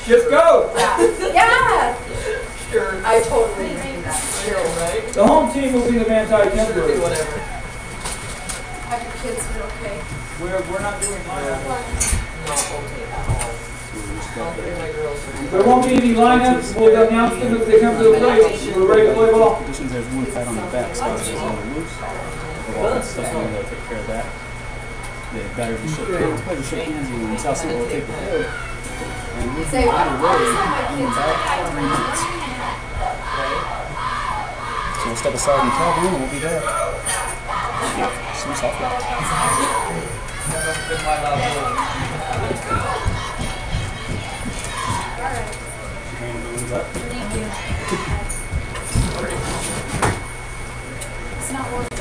Just go. Yeah. Sure. I totally agree that. Sure, right? The home team will be the anti-temporary. Whatever. Have your kids been okay? We're not doing lineups. Not okay at all. There won't be any lineups. We'll announce them as they come to the plate. We're ready to play ball. Conditions, there's one pad on the back, so it's a little loose. Well, someone will take care of that. The batters will shake hands, and South Central will take the field. And we'll be on the way in about 3 minutes. So we'll step aside and tell them, and we'll be there. Some softball. Thank you. It's not working.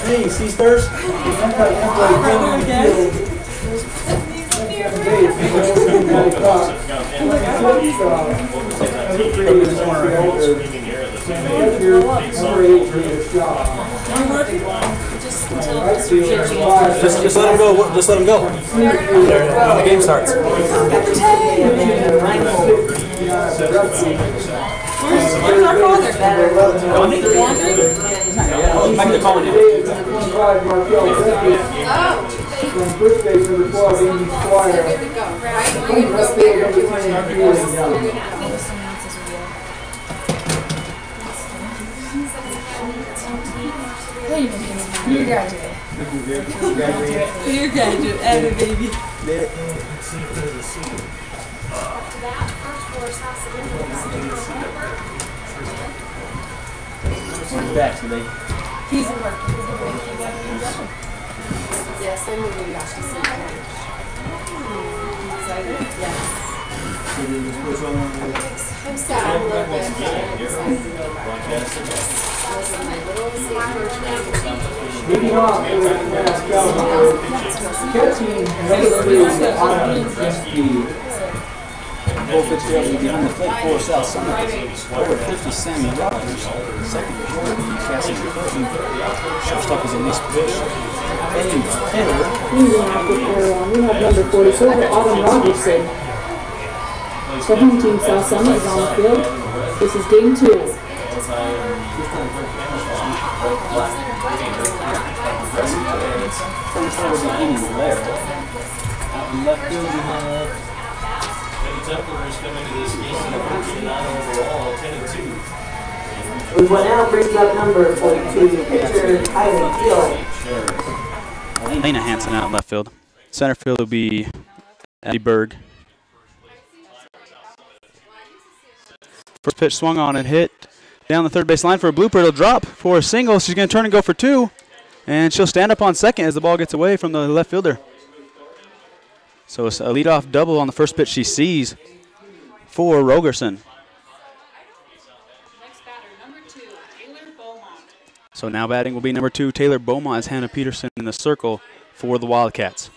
Hey, sisters. Just let him go. Just let him go. When the game starts. Where's our father? Back to calling you. From first base number 12, Amy Squire. There we go. Right? You're going to go bigger. You're graduate. You're graduate. Evan, baby. Back today. He's a worker. Yes, I'm moving back to see him. Excited? Yes. I'm sad a little bit. Leading off for the catching number 3, Cole Fitzgerald will be behind the plate for South Summit. Over 50, Sammy Rogers. Second, Jordan Cassie. Shortstop is in this pitch. Eddie Taylor. Leading off with Parowan, we have number 44, Autumn Robertson. The home team, South Summit, is on the field. This is game 2. First over the inning left. Out in left field, we have Templars coming to this game, 39 overall, 10-2. We will now bring up number 42, pitcher Tyler Gill. Lena Hansen out in left field. Center field will be Eddie Berg. First pitch swung on and hit down the third base line for a blooper. It'll drop for a single. She's going to turn and go for 2. And she'll stand up on second as the ball gets away from the left fielder. So it's a leadoff double on the first pitch she sees for Rogerson. Next batter, number 2, Taylor Beaumont. So now batting will be number 2, Taylor Beaumont, as Hannah Peterson in the circle for the Wildcats.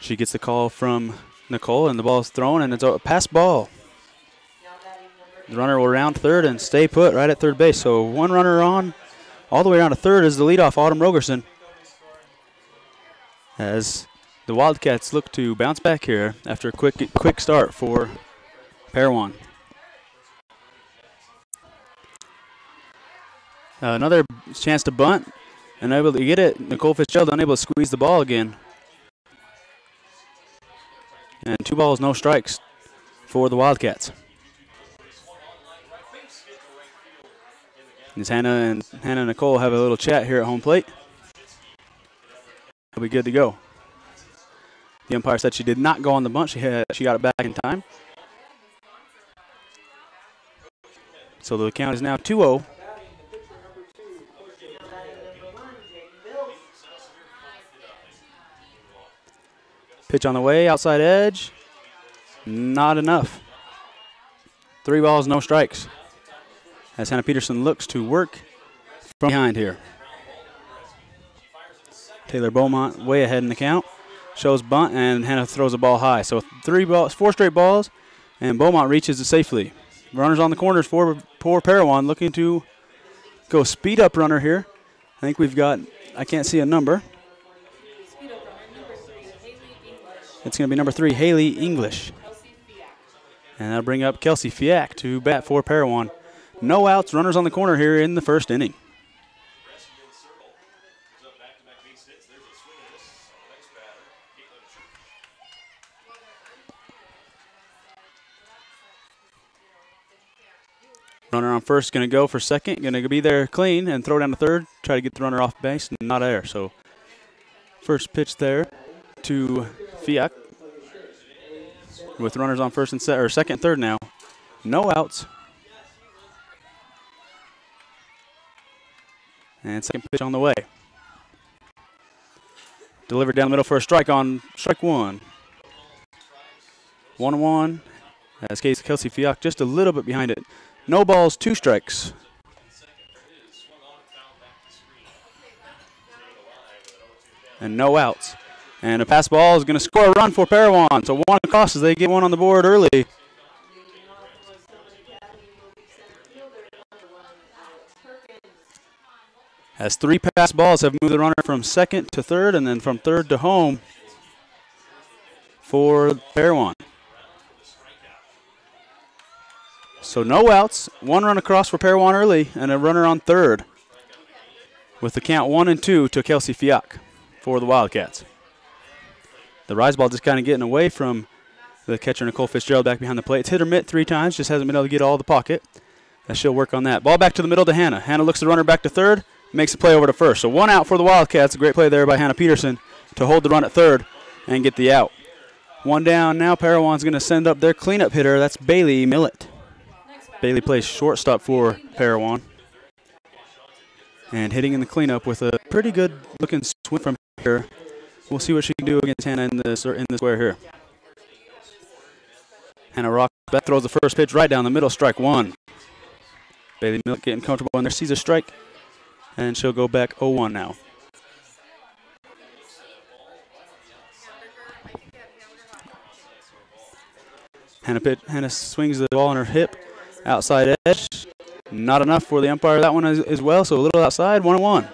She gets the call from Nicole, and the ball is thrown, and it's a pass ball. The runner will round third and stay put right at third base. So one runner on all the way around to third is the leadoff, Autumn Rogerson, as the Wildcats look to bounce back here after a quick start for Parowan. Another chance to bunt, and able to get it. Nicole Fitzgerald unable to squeeze the ball again. And 2 balls, no strikes for the Wildcats. As Hannah and Nicole have a little chat here at home plate. They'll be good to go. The umpire said she did not go on the bunt. She got it back in time. So the count is now 2-0. Pitch on the way, outside edge. Not enough. 3 balls, no strikes, as Hannah Peterson looks to work from behind here. Taylor Beaumont way ahead in the count. Shows bunt, and Hannah throws a ball high. So 4 straight balls, and Beaumont reaches it safely. Runners on the corners for Parowan, looking to go speed up runner here. I think we've got, I can't see a number. It's going to be number 3, Haley English. And that'll bring up Kelsey Fiak to bat for Parowan. No outs, runners on the corner here in the first inning. Runner on first, going to go for second, going to be there clean and throw down to third, try to get the runner off base, not there. So first pitch there to Fiak with runners on first and second, third now. No outs. And second pitch on the way. Delivered down the middle for a strike on strike one. 1-1. As Kelsey Fiak just a little bit behind it. No balls, 2 strikes. And no outs. And a pass ball is going to score a run for Parowan. So 1 across as they get 1 on the board early. As 3 pass balls have moved the runner from second to third and then from third to home for Parowan. So no outs, 1 run across for Parowan early, and a runner on third with the count 1-2 to Kelsey Fiak for the Wildcats. The rise ball just kind of getting away from the catcher, Nicole Fitzgerald, back behind the plate. It's hit or miss 3 times, just hasn't been able to get all the pocket. And she'll work on that. Ball back to the middle to Hannah. Hannah looks the runner back to third, makes the play over to first. So 1 out for the Wildcats. A great play there by Hannah Peterson to hold the run at third and get the out. 1 down now. Parowan's going to send up their cleanup hitter. That's Bailey Millett. Bailey plays shortstop for Parowan. And hitting in the cleanup with a pretty good looking swing from here. We'll see what she can do against Hannah in the square here. Hannah rocks back, throws the first pitch right down the middle, strike 1. Bailey Millett getting comfortable in there, sees a strike, and she'll go back 0-1 now. Hannah swings the ball on her hip. Outside edge, not enough for the umpire. That one as well, so a little outside, 1-1.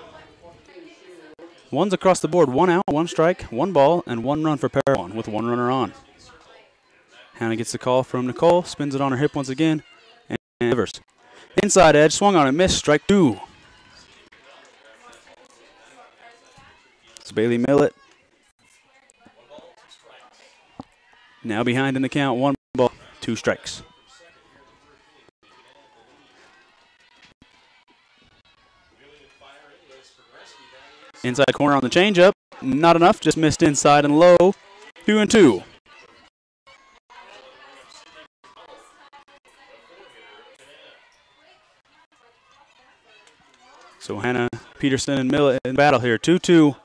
1's across the board, 1 out, 1 strike, 1 ball, and 1 run for Parowan with 1 runner on. Hannah gets the call from Nicole, spins it on her hip once again, and delivers. Inside edge, swung on and missed, strike 2. It's Bailey Millett. Now behind in the count, 1 ball, 2 strikes. Inside corner on the changeup. Not enough, just missed inside and low. 2-2. So Hannah Peterson and Millett in battle here. 2-2.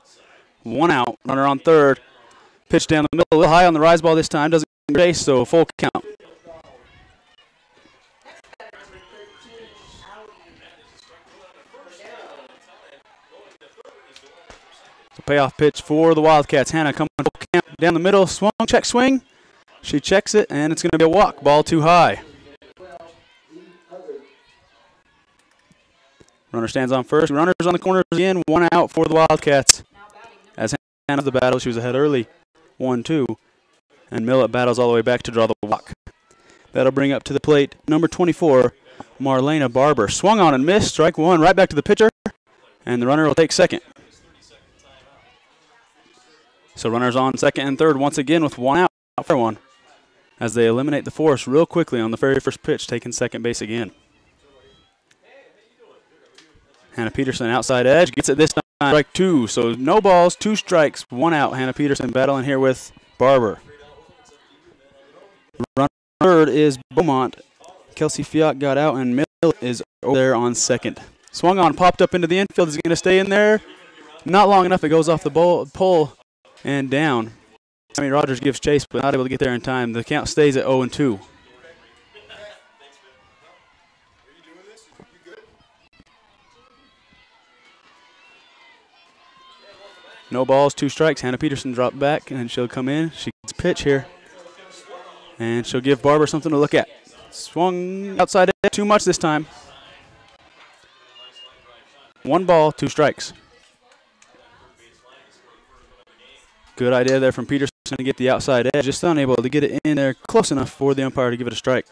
1 out. Runner on third. Pitch down the middle. A little high on the rise ball this time. Doesn't base, so full count. Payoff pitch for the Wildcats. Hannah coming full count down the middle. Swung, check swing. She checks it, and it's going to be a walk. Ball too high. Runner stands on first. Runners on the corners again. 1 out for the Wildcats. As Hannah the battle, she was ahead early. 1-2. And Millett battles all the way back to draw the walk. That'll bring up to the plate number 24, Marlena Barber. Swung on and missed. Strike 1. Right back to the pitcher. And the runner will take second. So runners on second and third once again with 1 out for 1 as they eliminate the force real quickly on the very first pitch, taking second base again. Hannah Peterson outside edge, gets it this time, strike 2. So no balls, 2 strikes, 1 out. Hannah Peterson battling here with Barber. Runner third is Beaumont. Kelsey Fiat got out and Millett is over there on second. Swung on, popped up into the infield. Is going to stay in there. Not long enough. It goes off the pole and down. Sammy Rogers gives chase, but not able to get there in time. The count stays at 0-2. No balls, 2 strikes. Hannah Peterson dropped back, and she'll come in. She gets pitch here, and she'll give Barber something to look at. Swung outside edge too much this time. 1 ball, 2 strikes. Good idea there from Peterson to get the outside edge. Just unable to get it in there close enough for the umpire to give it a strike.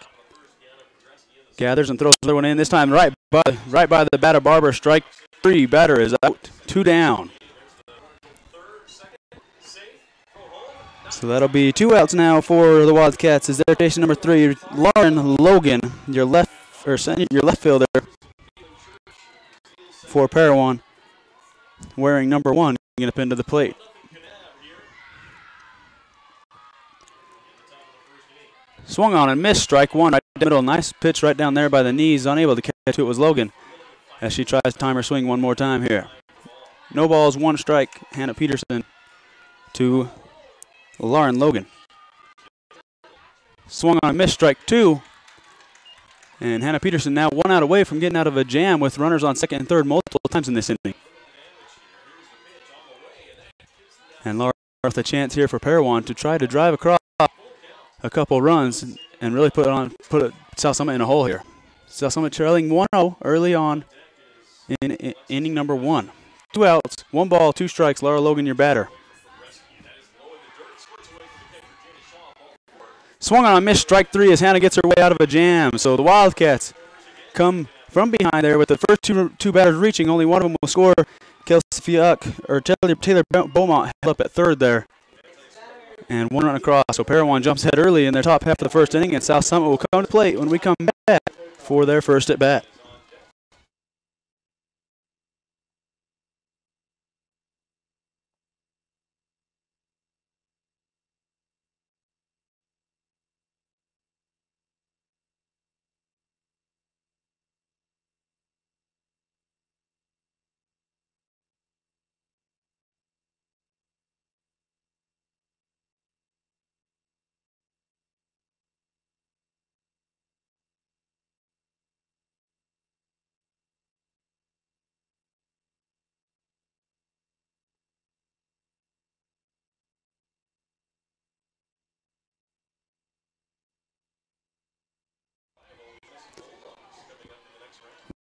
Gathers and throws another one in. This time right by the batter Barber. Strike 3. Batter is out. 2 down. So that'll be 2 outs now for the Wildcats. Is there station number 3, Lauren Logan, your left fielder for Parowan, wearing number 1, getting up into the plate. Swung on and missed. Strike 1 right in the middle. Nice pitch right down there by the knees. Unable to catch who it was Logan as she tries to time her swing one more time here. No balls, 1 strike. Hannah Peterson to Lauren Logan. Swung on a miss, strike 2. And Hannah Peterson now 1 out away from getting out of a jam with runners on second and third multiple times in this inning. And Laura with a chance here for Parowan to try to drive across a couple runs and really put South Summit in a hole here. South Summit trailing 1-0 early on in inning number 1. 2 outs, 1 ball, 2 strikes. Laura Logan, your batter. Swung on a miss, strike 3 as Hannah gets her way out of a jam. So the Wildcats come from behind there with the first two batters reaching. Only one of them will score. Taylor Beaumont held up at third there. And 1 run across. So Parowan jumps ahead early in their top half of the first inning, and South Summit will come to the plate when we come back for their first at bat.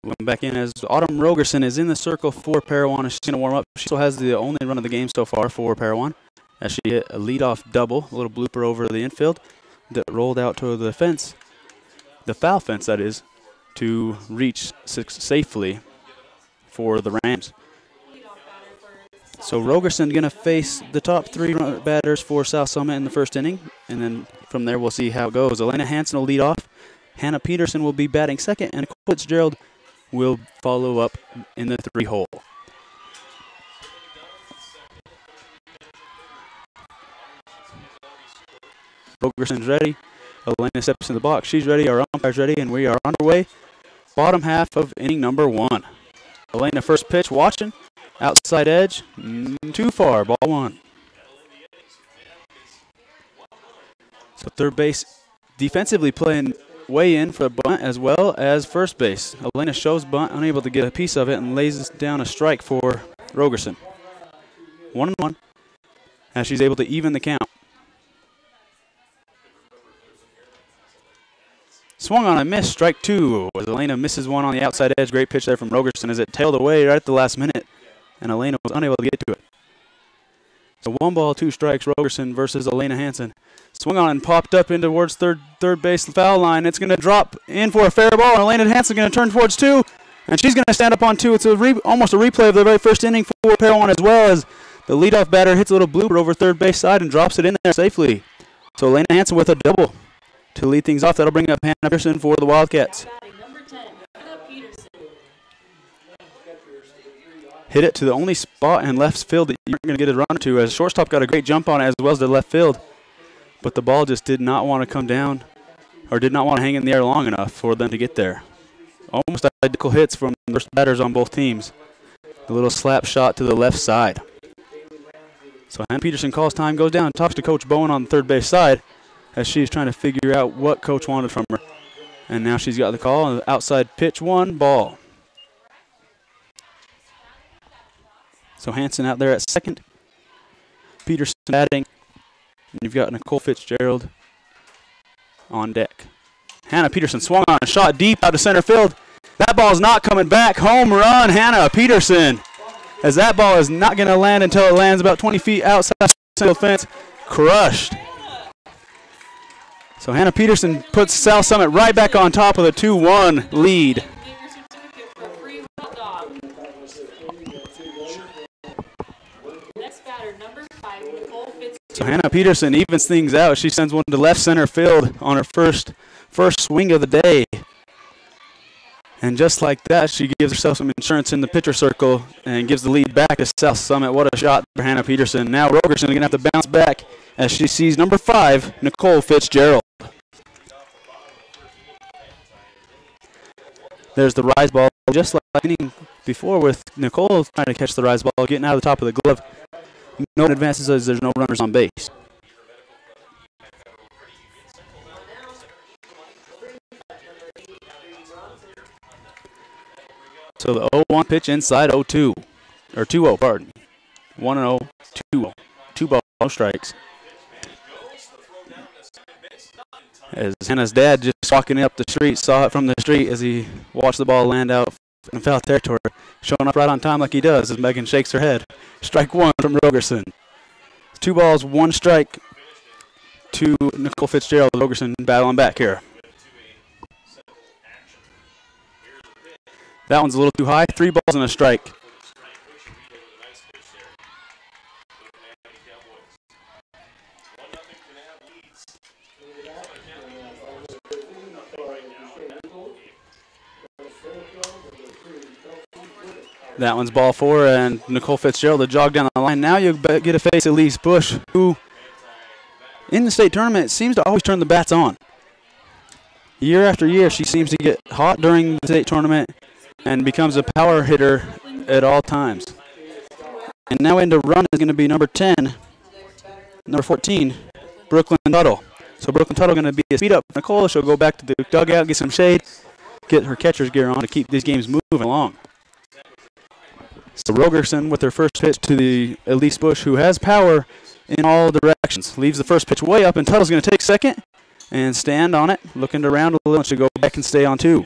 Welcome back in as Autumn Rogerson is in the circle for Parowan. She's going to warm up. She still has the only run of the game so far for Parowan as she hit a leadoff double, a little blooper over the infield that rolled out to the fence, the foul fence that is, to reach safely for the Rams. So Rogerson going to face the top 3 batters for South Summit in the first inning, and then from there we'll see how it goes. Elena Hansen will lead off. Hannah Peterson will be batting second, and Fitzgerald will follow up in the 3 hole. Rogerson's ready. Elena steps in the box. She's ready. Our umpire's ready, and we are underway. Bottom half of inning number 1. Elena first pitch, watching. Outside edge. Too far. Ball 1. So third base defensively playing way in for a bunt as well as first base. Elena shows bunt, unable to get a piece of it, and lays down a strike for Rogerson. 1-1 as she's able to even the count. Swung on a miss, strike 2 as Elena misses one on the outside edge. Great pitch there from Rogerson as it tailed away right at the last minute, and Elena was unable to get to it. So 1 ball, 2 strikes, Rogerson versus Elena Hansen. Swung on and popped up in towards third base foul line. It's going to drop in for a fair ball, and Elena Hansen going to turn towards 2, and she's going to stand up on 2. It's almost a replay of the very first inning for Parowan as well, as the leadoff batter hits a little blooper over third base side and drops it in there safely. So Elena Hansen with a double to lead things off. That'll bring up Hannah Peterson for the Wildcats. Hit it to the only spot in left field that you're going to get a run to, as shortstop got a great jump on it as well as the left field. But the ball just did not want to come down, or did not want to hang in the air long enough for them to get there. Almost identical hits from the first batters on both teams. The little slap shot to the left side. So Hannah Peterson calls time, goes down, and talks to Coach Bowen on the third base side as she's trying to figure out what Coach wanted from her. And now she's got the call, outside pitch 1, ball. So Hansen out there at second. Peterson batting. And you've got Nicole Fitzgerald on deck. Hannah Peterson swung on and shot deep out to center field. That ball is not coming back. Home run, Hannah Peterson. As that ball is not going to land until it lands about 20 feet outside the center fence. Crushed. So Hannah Peterson puts South Summit right back on top with a 2-1 lead. So Hannah Peterson evens things out. She sends one to left center field on her first swing of the day. And just like that, she gives herself some insurance in the pitcher circle and gives the lead back to South Summit. What a shot for Hannah Peterson. Now Rogerson is going to have to bounce back as she sees number 5, Nicole Fitzgerald. There's the rise ball, just like inning before with Nicole trying to catch the rise ball, getting out of the top of the glove. No one advances as there's no runners on base. So the 0-1 pitch inside 0-2, or 2-0, pardon. 1-0, 2-0. 2 balls, no strikes. As Hannah's dad just walking up the street, saw it from the street as he watched the ball land out in foul territory, showing up right on time like he does as Megan shakes her head. Strike 1 from Rogerson. 2 balls, 1 strike to Nicole Fitzgerald. Rogerson battling back here. That one's a little too high. 3 balls and a strike. That one's ball 4, and Nicole Fitzgerald to jog down the line. Now you get to face Elise Bush, who in the state tournament seems to always turn the bats on. Year after year, she seems to get hot during the state tournament and becomes a power hitter at all times. And now into run is going to be number 10, number 14, Brooklyn Tuttle. So Brooklyn Tuttle going to be a speed up for Nicole. She'll go back to the dugout, get some shade, get her catcher's gear on to keep these games moving along. So Rogerson with her first pitch to the Elise Bush, who has power in all directions. Leaves the first pitch way up, and Tuttle's going to take second and stand on it, looking around a little, and she'll go back and stay on 2.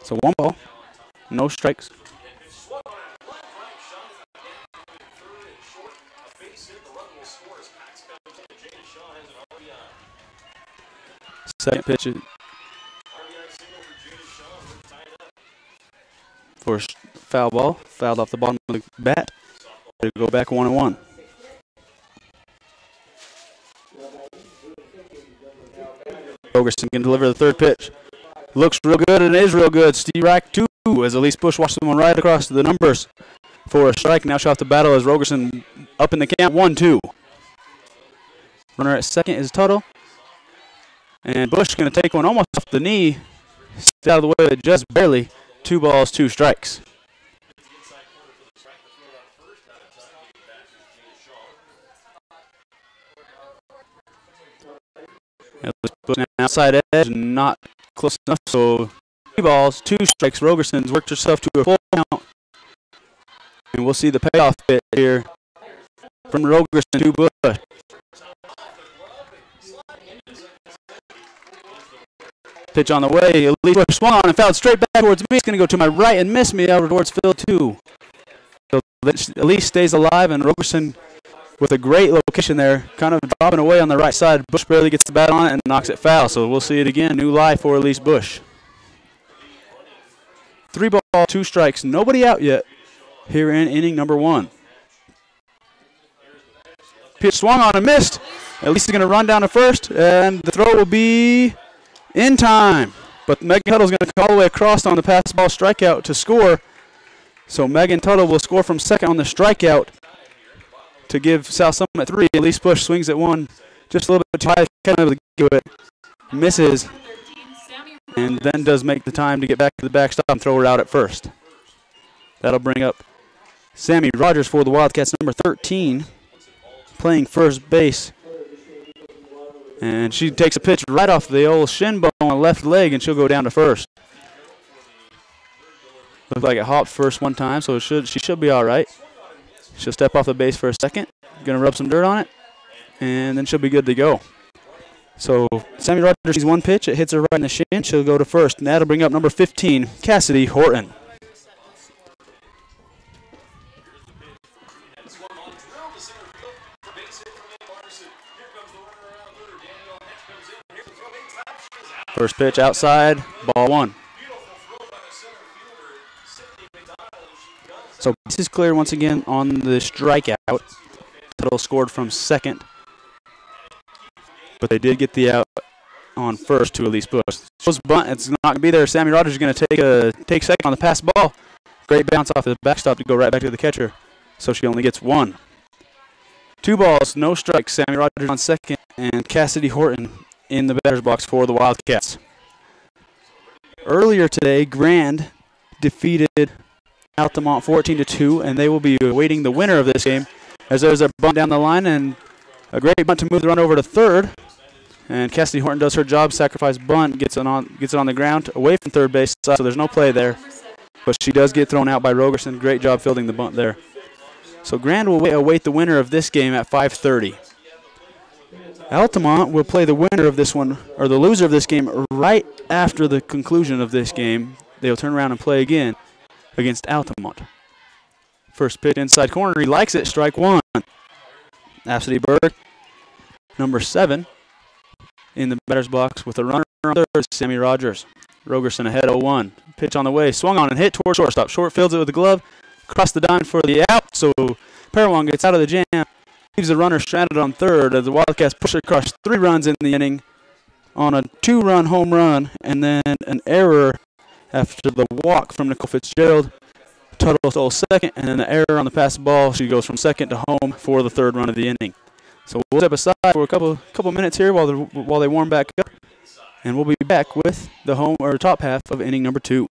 So 1 ball, no strikes. Second pitch for a foul ball, fouled off the bottom of the bat. To go back 1-1. Rogerson can deliver the third pitch. Looks real good and is real good. Strike 2 as Elise Bush watches the one right across the numbers for a strike. Now she'll have to battle as Rogerson up in the count 1-2. Runner at second is Tuttle. And Bush going to take one almost off the knee. Stay out of the way just barely. 2 balls, 2 strikes. Bush now outside edge, not close enough. So 3 balls, 2 strikes. Rogerson's worked herself to a full count. And we'll see the payoff pitch here from Rogerson to Bush. Pitch on the way. Elise Bush swung on and fouled straight back towards me. It's going to go to my right and miss me out towards field 2. So Elise stays alive, and Rogerson with a great location there, kind of dropping away on the right side. Bush barely gets the bat on it and knocks it foul. So we'll see it again. New life for Elise Bush. 3 balls, 2 strikes. Nobody out yet here in inning number 1. Pitch swung on and missed. Elise is going to run down to first, and the throw will be in time. But Megan Tuttle's going to call all the way across on the pass ball strikeout to score. So Megan Tuttle will score from second on the strikeout to give South Summit 3. Elise Bush swings at 1, just a little bit too high, kind of give it, misses, and then does make the time to get back to the backstop and throw her out at first. That'll bring up Sammy Rogers for the Wildcats, number 13, playing first base. And she takes a pitch right off the old shin bone on the left leg, and she'll go down to first. Looks like it hopped first one time, so she should be all right. She'll step off the base for a second. Gonna rub some dirt on it. and then she'll be good to go. So Sammy Rogers sees one pitch. It hits her right in the shin. She'll go to first, and that'll bring up number 15, Cassidy Horton. First pitch outside, ball one. So this is clear once again on the strikeout. Tuttle scored from second, but they did get the out on first to Elise Bush. This bunt, it's not going to be there. Sammy Rogers is going to take second on the pass ball. Great bounce off the backstop to go right back to the catcher. So she only gets one. 2 balls, no strikes. Sammy Rogers on second, and Cassidy Horton in the batter's box for the Wildcats. Earlier today, Grand defeated Altamont 14-2, and they will be awaiting the winner of this game, as there's a bunt down the line and a great bunt to move the run over to third. And Cassidy Horton does her job, sacrifice bunt, gets it on the ground away from third base, so there's no play there. But she does get thrown out by Rogerson. Great job fielding the bunt there. So Grand will await the winner of this game at 5:30. Altamont will play the winner of this one, or the loser of this game, right after the conclusion of this game. They'll turn around and play again against Altamont. First pitch inside corner. He likes it. Strike one. Cassidy Berg, number 7, in the batter's box with a runner on third. Sammy Rogers. Rogerson ahead 0-1. Pitch on the way. Swung on and hit towards shortstop. Short fields it with the glove. Across the diamond for the out. So Parowan gets out of the jam. Leaves the runner stranded on third as the Wildcats push across 3 runs in the inning on a 2-run home run, and then an error after the walk from Nicole Fitzgerald. Tuttle stole second, and then the error on the pass ball. She goes from second to home for the 3rd run of the inning. So we'll step aside for a couple minutes here while they warm back up, and we'll be back with the top half of inning number 2.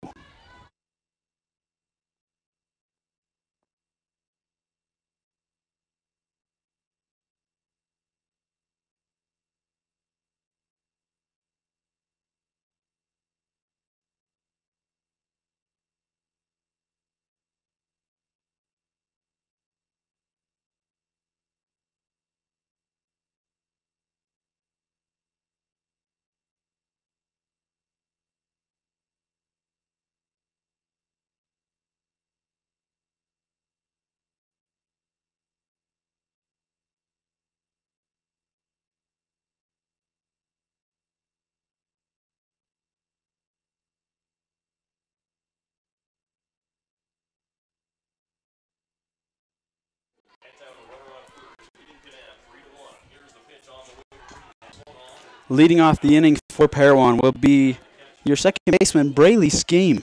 Leading off the inning for Parowan will be your second baseman, Braylee Scheme.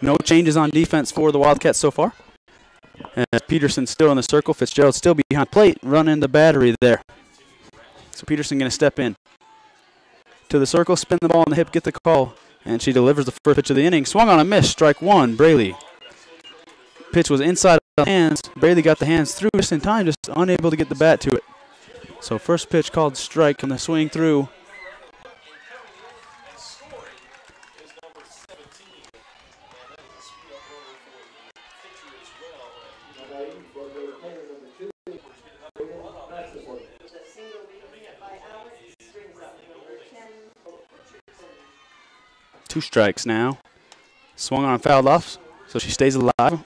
No changes on defense for the Wildcats so far. As Peterson's still in the circle, Fitzgerald still behind plate, running the battery there. So Peterson going to step in to the circle, spin the ball on the hip, get the call, and she delivers the first pitch of the inning. Swung on a miss, strike one, Braylee. Pitch was inside of the hands. Braylee got the hands through just in time, just unable to get the bat to it. So first pitch called strike on the swing through. Two strikes now. Swung on, fouled off, so she stays alive.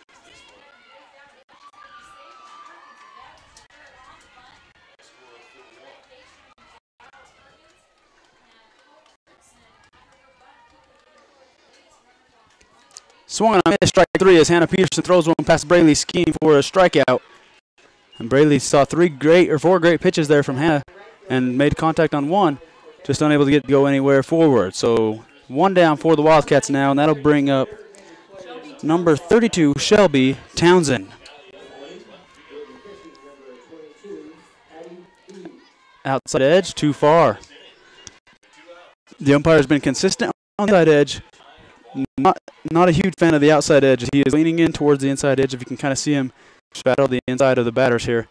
Swung on a miss, strike three as Hannah Peterson throws one past Braylee Scheme for a strikeout. And Braylee saw four great pitches there from Hannah and made contact on one, just unable to go anywhere forward. So one down for the Wildcats now, and that'll bring up number 32, Shelby Townsend. Outside edge, too far. The umpire has been consistent on the outside edge. Not a huge fan of the outside edge. He is leaning in towards the inside edge. If you can kind of see him shadow the inside of the batters here.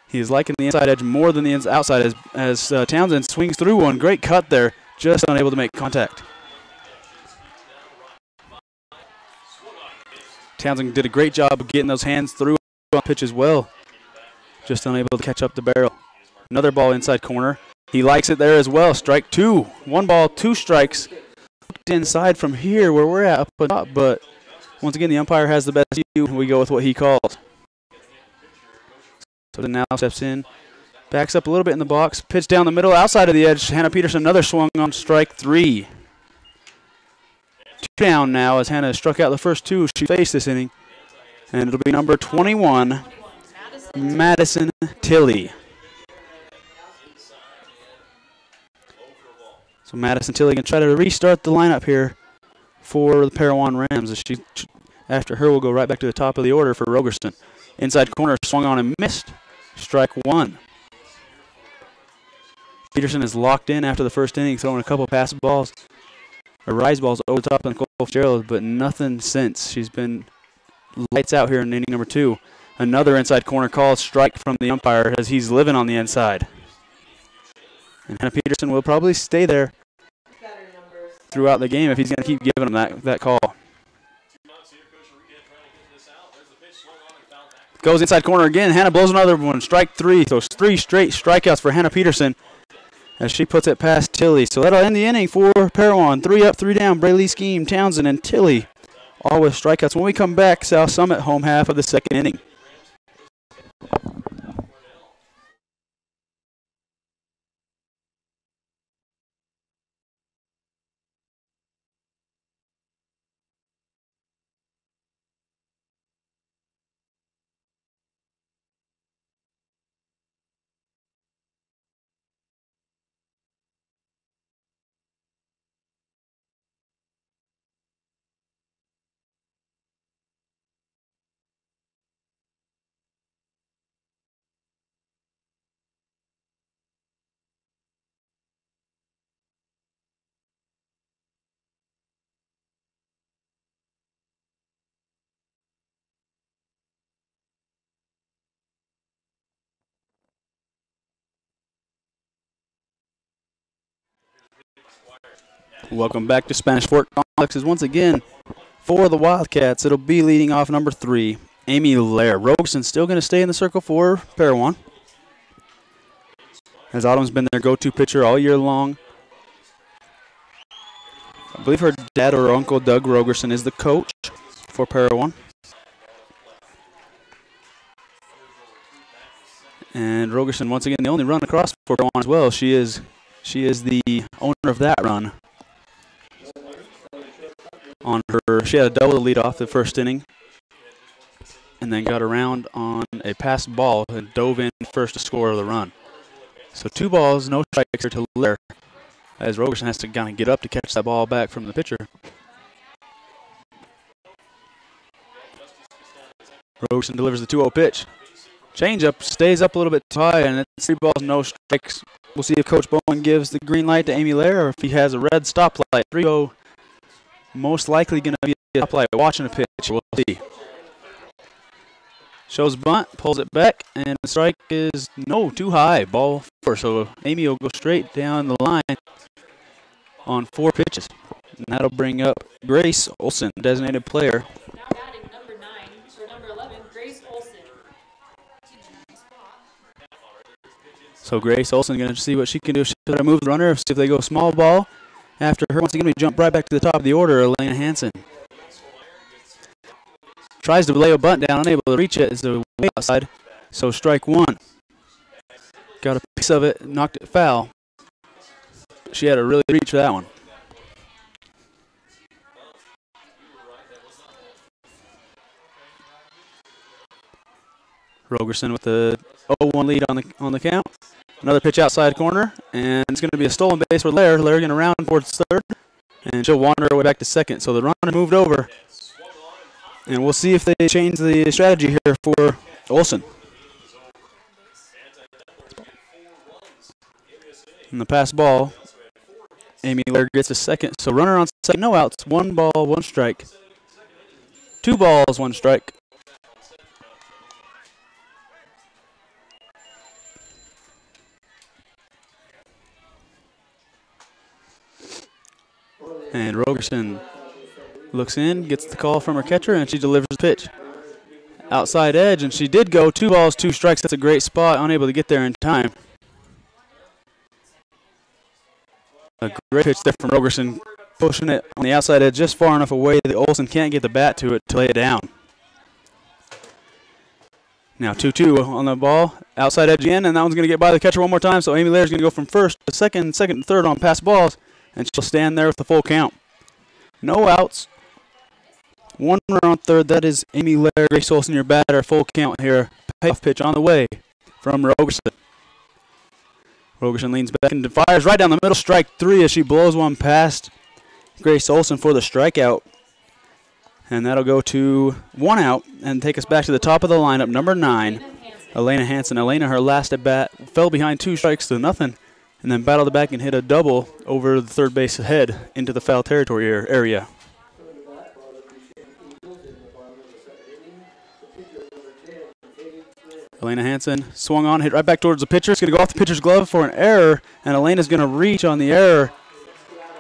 He is liking the inside edge more than the outside as Townsend swings through one. Great cut there, just unable to make contact. Townsend did a great job of getting those hands through on pitch as well. just unable to catch up the barrel. Another ball inside corner. He likes it there as well. Strike two. 1 ball, 2 strikes. Looked inside from here where we're at up on top, but once again, the umpire has the best view. We go with what he calls. So now steps in, backs up a little bit in the box, pitch down the middle, outside of the edge. Hannah Peterson, another swung on strike 3. 2 down now as Hannah struck out the first 2 she faced this inning. And it'll be number 21, Madison Tilley. So Madison Tilley can try to restart the lineup here for the Parowan Rams. As after her, we'll go right back to the top of the order for Rogerson. Inside corner, swung on and missed. Strike 1. Peterson is locked in after the first inning, throwing a couple pass balls, or rise balls over the top of Nicole Fitzgerald, but nothing since. She's been lights out here in inning number 2. Another inside corner call, strike from the umpire as he's living on the inside. And Hannah Peterson will probably stay there throughout the game if he's going to keep giving them that call. Goes inside corner again. Hannah blows another one. Strike 3. So 3 straight strikeouts for Hannah Peterson as she puts it past Tilley. So that'll end the inning for Parowan. 3 up, 3 down. Braley, Scheme, Townsend, and Tilley all with strikeouts. When we come back, South Summit home half of the second inning. Welcome back to Spanish Fort Complexes. Once again, for the Wildcats, it'll be leading off number 3, Amy Lair. Rogerson still going to stay in the circle for Parowan, as Autumn's been their go-to pitcher all year long. I believe her dad or uncle, Doug Rogerson, is the coach for Parowan. And Rogerson, once again, the only run across for Parowan as well. She is the owner of that run. On her, she had a double to lead off the first inning, and then got around on a passed ball and dove in first to score the run. So 2 balls, no strikes here to Lair, as Rogerson has to kind of get up to catch that ball back from the pitcher. Rogerson delivers the 2-0 pitch. Changeup stays up a little bit too high, and it's 3 balls, no strikes. We'll see if Coach Bowen gives the green light to Amy Lair or if he has a red stoplight. 3-0, most likely going to be a stoplight watching a pitch. We'll see. Shows bunt, pulls it back, and the strike is too high. Ball 4. So Amy will go straight down the line on 4 pitches. And that'll bring up Grace Olson, designated player. Now batting number 9, or number 11, Grace Olson. So Grace Olson going to see what she can do. She's going to move the runner, see if they go small ball. After her, once again, we jump right back to the top of the order, Elena Hansen. Tries to lay a bunt down, unable to reach it. It's way outside, so strike 1. Got a piece of it, knocked it foul. She had to really reach for that one. Rogerson with the 0-1 lead on the count. Another pitch outside corner, and it's going to be a stolen base for Lair. Lair going to round towards third, and she'll wander her way back to second. So the runner moved over, and we'll see if they change the strategy here for Olson. And the pass ball, Amy Lair gets a second. So runner on second, no outs. 1 ball, 1 strike. 2 balls, 1 strike. And Rogerson looks in, gets the call from her catcher, and she delivers the pitch. outside edge, and she did go 2 balls, 2 strikes. That's a great spot, unable to get there in time. A great pitch there from Rogerson, pushing it on the outside edge just far enough away that Olsen can't get the bat to it to lay it down. Now 2-2 on the ball, outside edge again, and that one's going to get by the catcher one more time, so Amy Lair's going to go from first to second, and third on pass balls, and she'll stand there with the full count. No outs. 1 runner on third. That is Amy Lair. Grace Olsen, your batter. Full count here. Payoff pitch on the way from Rogerson. Rogerson leans back and fires right down the middle. Strike 3 as she blows one past Grace Olsen for the strikeout. And that'll go to 1 out and take us back to the top of the lineup. Number 9, Elena Hansen. Elena, her last at bat, fell behind 2 strikes to nothing, and then battled back and hit a double over the third base head into the foul territory area. Elena Hansen swung on, hit right back towards the pitcher. It's going to go off the pitcher's glove for an error, and Elena's going to reach on the error.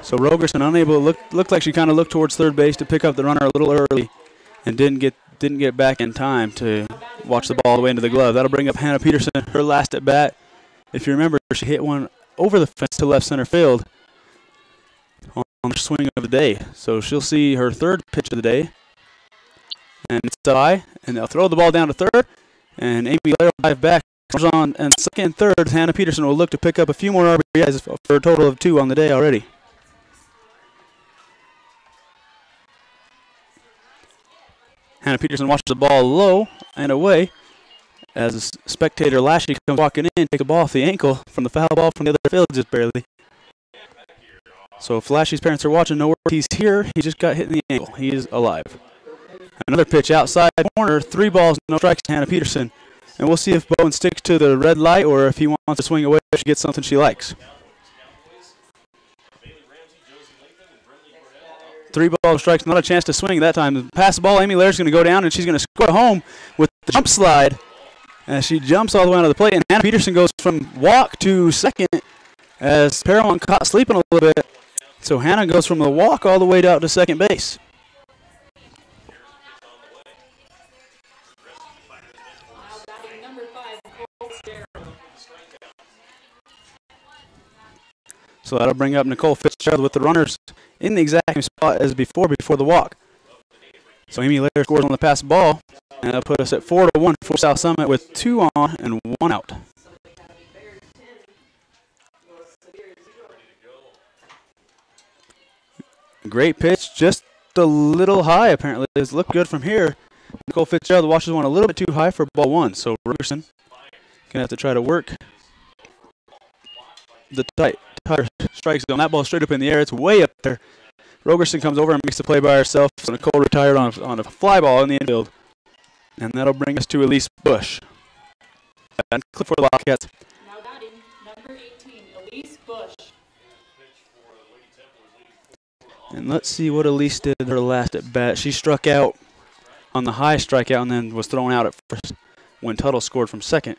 So Rogerson unable to looked like she kind of looked towards third base to pick up the runner a little early, and didn't get back in time to watch the ball all the way into the glove. That'll bring up Hannah Peterson, her last at bat. If you remember, she hit one over the fence to left center field on the swing of the day. So she'll see her third pitch of the day, and it's high, and they'll throw the ball down to third. And Amy Lair will dive back. On and second and third, Hannah Peterson will look to pick up a few more RBIs for a total of 2 on the day already. Hannah Peterson watches the ball low and away as a spectator Lashley comes walking in, take the ball off the ankle from the foul ball from the other field just barely. So if Lashley's parents are watching, know where he's here. He just got hit in the ankle. He is alive. Another pitch outside corner, 3 balls, no strikes to Hannah Peterson. And we'll see if Bowen sticks to the red light or if he wants to swing away if she gets something she likes. 3 balls, strikes, not a chance to swing that time. Pass the ball, Amy Lair's going to go down, and she's going to score home with the jump slide. As she jumps all the way onto the plate, and Hannah Peterson goes from walk to second as Parowan caught sleeping a little bit. So Hannah goes from the walk all the way out to second base. So that'll bring up Nicole Fitzgerald with the runners in the exact same spot as before the walk. So Amy Lair scores on the pass ball, and that'll put us at 4-1 for South Summit with 2 on and 1 out. Great pitch, just a little high apparently. It's looked good from here. Nicole Fitzgerald watches one a little bit too high for ball 1, so Rogerson gonna have to try to work the tighter strike zone. That ball straight up in the air. It's way up there. Rogerson comes over and makes the play by herself. So Nicole retired on a fly ball in the infield. And that'll bring us to Elise Bush. And clip for the Wildcats. Now batting, number 18, Elise Bush. And let's see what Elise did her last at bat. She struck out on the high strikeout and then was thrown out at first when Tuttle scored from second.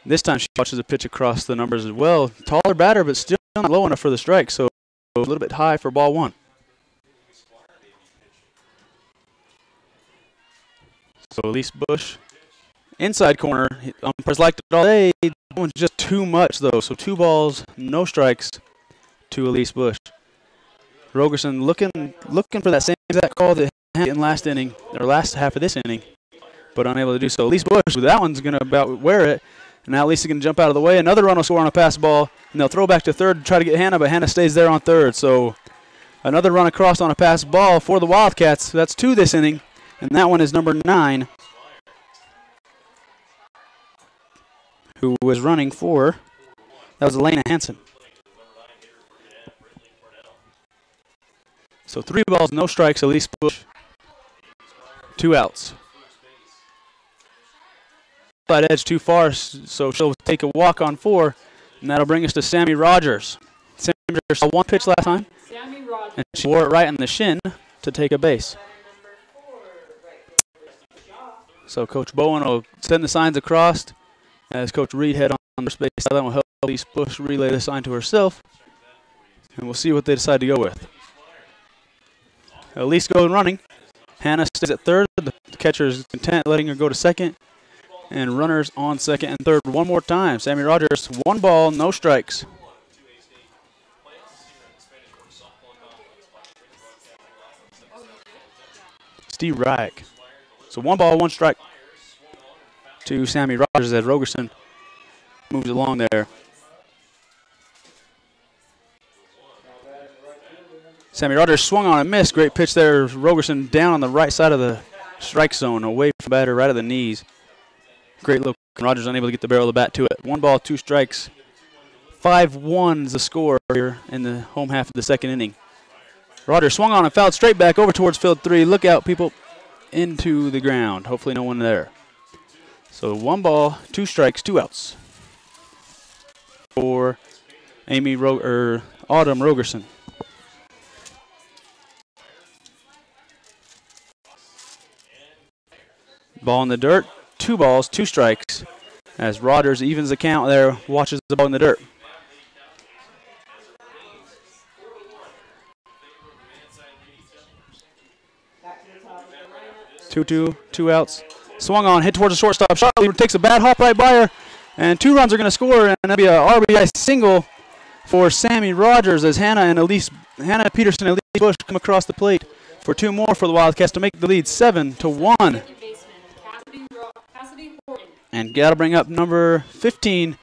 This time she watches a pitch across the numbers as well. Taller batter, but still not low enough for the strike, so a little bit high for ball 1. So Elise Bush, inside corner. Umpires liked it all day. That one's just too much, though. So 2 balls, no strikes to Elise Bush. Rogerson looking for that same exact call that he had in last inning, or last half of this inning, but unable to do so. Elise Bush, that one's going to about wear it. And now Elise is going to jump out of the way. Another run will score on a pass ball, and they'll throw back to third to try to get Hannah, but Hannah stays there on third. So another run across on a pass ball for the Wildcats. That's 2 this inning, and that one is number 9, who was running for. That was Elena Hansen. So 3 balls, no strikes. Elise Bush, 2 outs. That edge too far, so she'll take a walk on 4, and that'll bring us to Sammy Rogers. Sammy Rogers saw 1 pitch last time, and she wore it right in the shin to take a base. So Coach Bowen will send the signs across as Coach Reed head on first base. That will help Elise Bush relay the sign to herself, and we'll see what they decide to go with. Elise goes running. Hannah stays at third. The catcher is content letting her go to second. And runners on second and third one more time. Sammy Rogers, 1 ball, no strikes. Steve Reich. So 1 ball, 1 strike to Sammy Rogers as Rogerson moves along there. Sammy Rogers swung on and missed. Great pitch there. Rogerson down on the right side of the strike zone, away from the batter, right at the knees. Great look. Rogers unable to get the barrel of the bat to it. 1 ball, 2 strikes. 5-1 is the score here in the home half of the second inning. Rogers swung on and fouled straight back over towards field 3. Look out, people, into the ground. Hopefully no one there. So 1 ball, 2 strikes, 2 outs for Autumn Rogerson. Ball in the dirt, 2 balls, 2 strikes. As Rogers evens the count there, watches the ball in the dirt. 2-2, 2 outs. Swung on, hit towards the shortstop. Charlie takes a bad hop right by her, and 2 runs are going to score, and that'll be a RBI single for Sammy Rogers as Hannah Peterson and Elise Bush come across the plate for 2 more for the Wildcats to make the lead 7-1. And got to bring up number 15,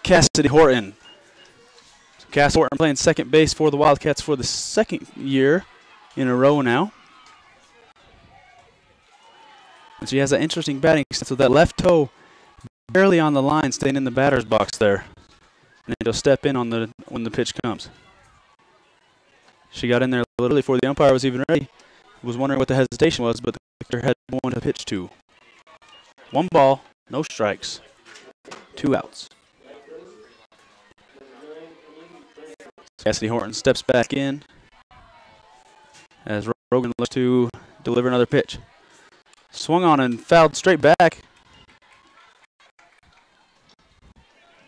Cassidy Horton. So Cass Horton playing second base for the Wildcats for the 2nd year in a row now. And she has an interesting batting stance with that left toe barely on the line, staying in the batter's box there. And she'll step in on when the pitch comes. She got in there literally before the umpire was even ready. Was wondering what the hesitation was, but the pitcher had one to pitch to. 1 ball, no strikes, 2 outs. Cassidy Horton steps back in as Rogan looks to deliver another pitch. Swung on and fouled straight back.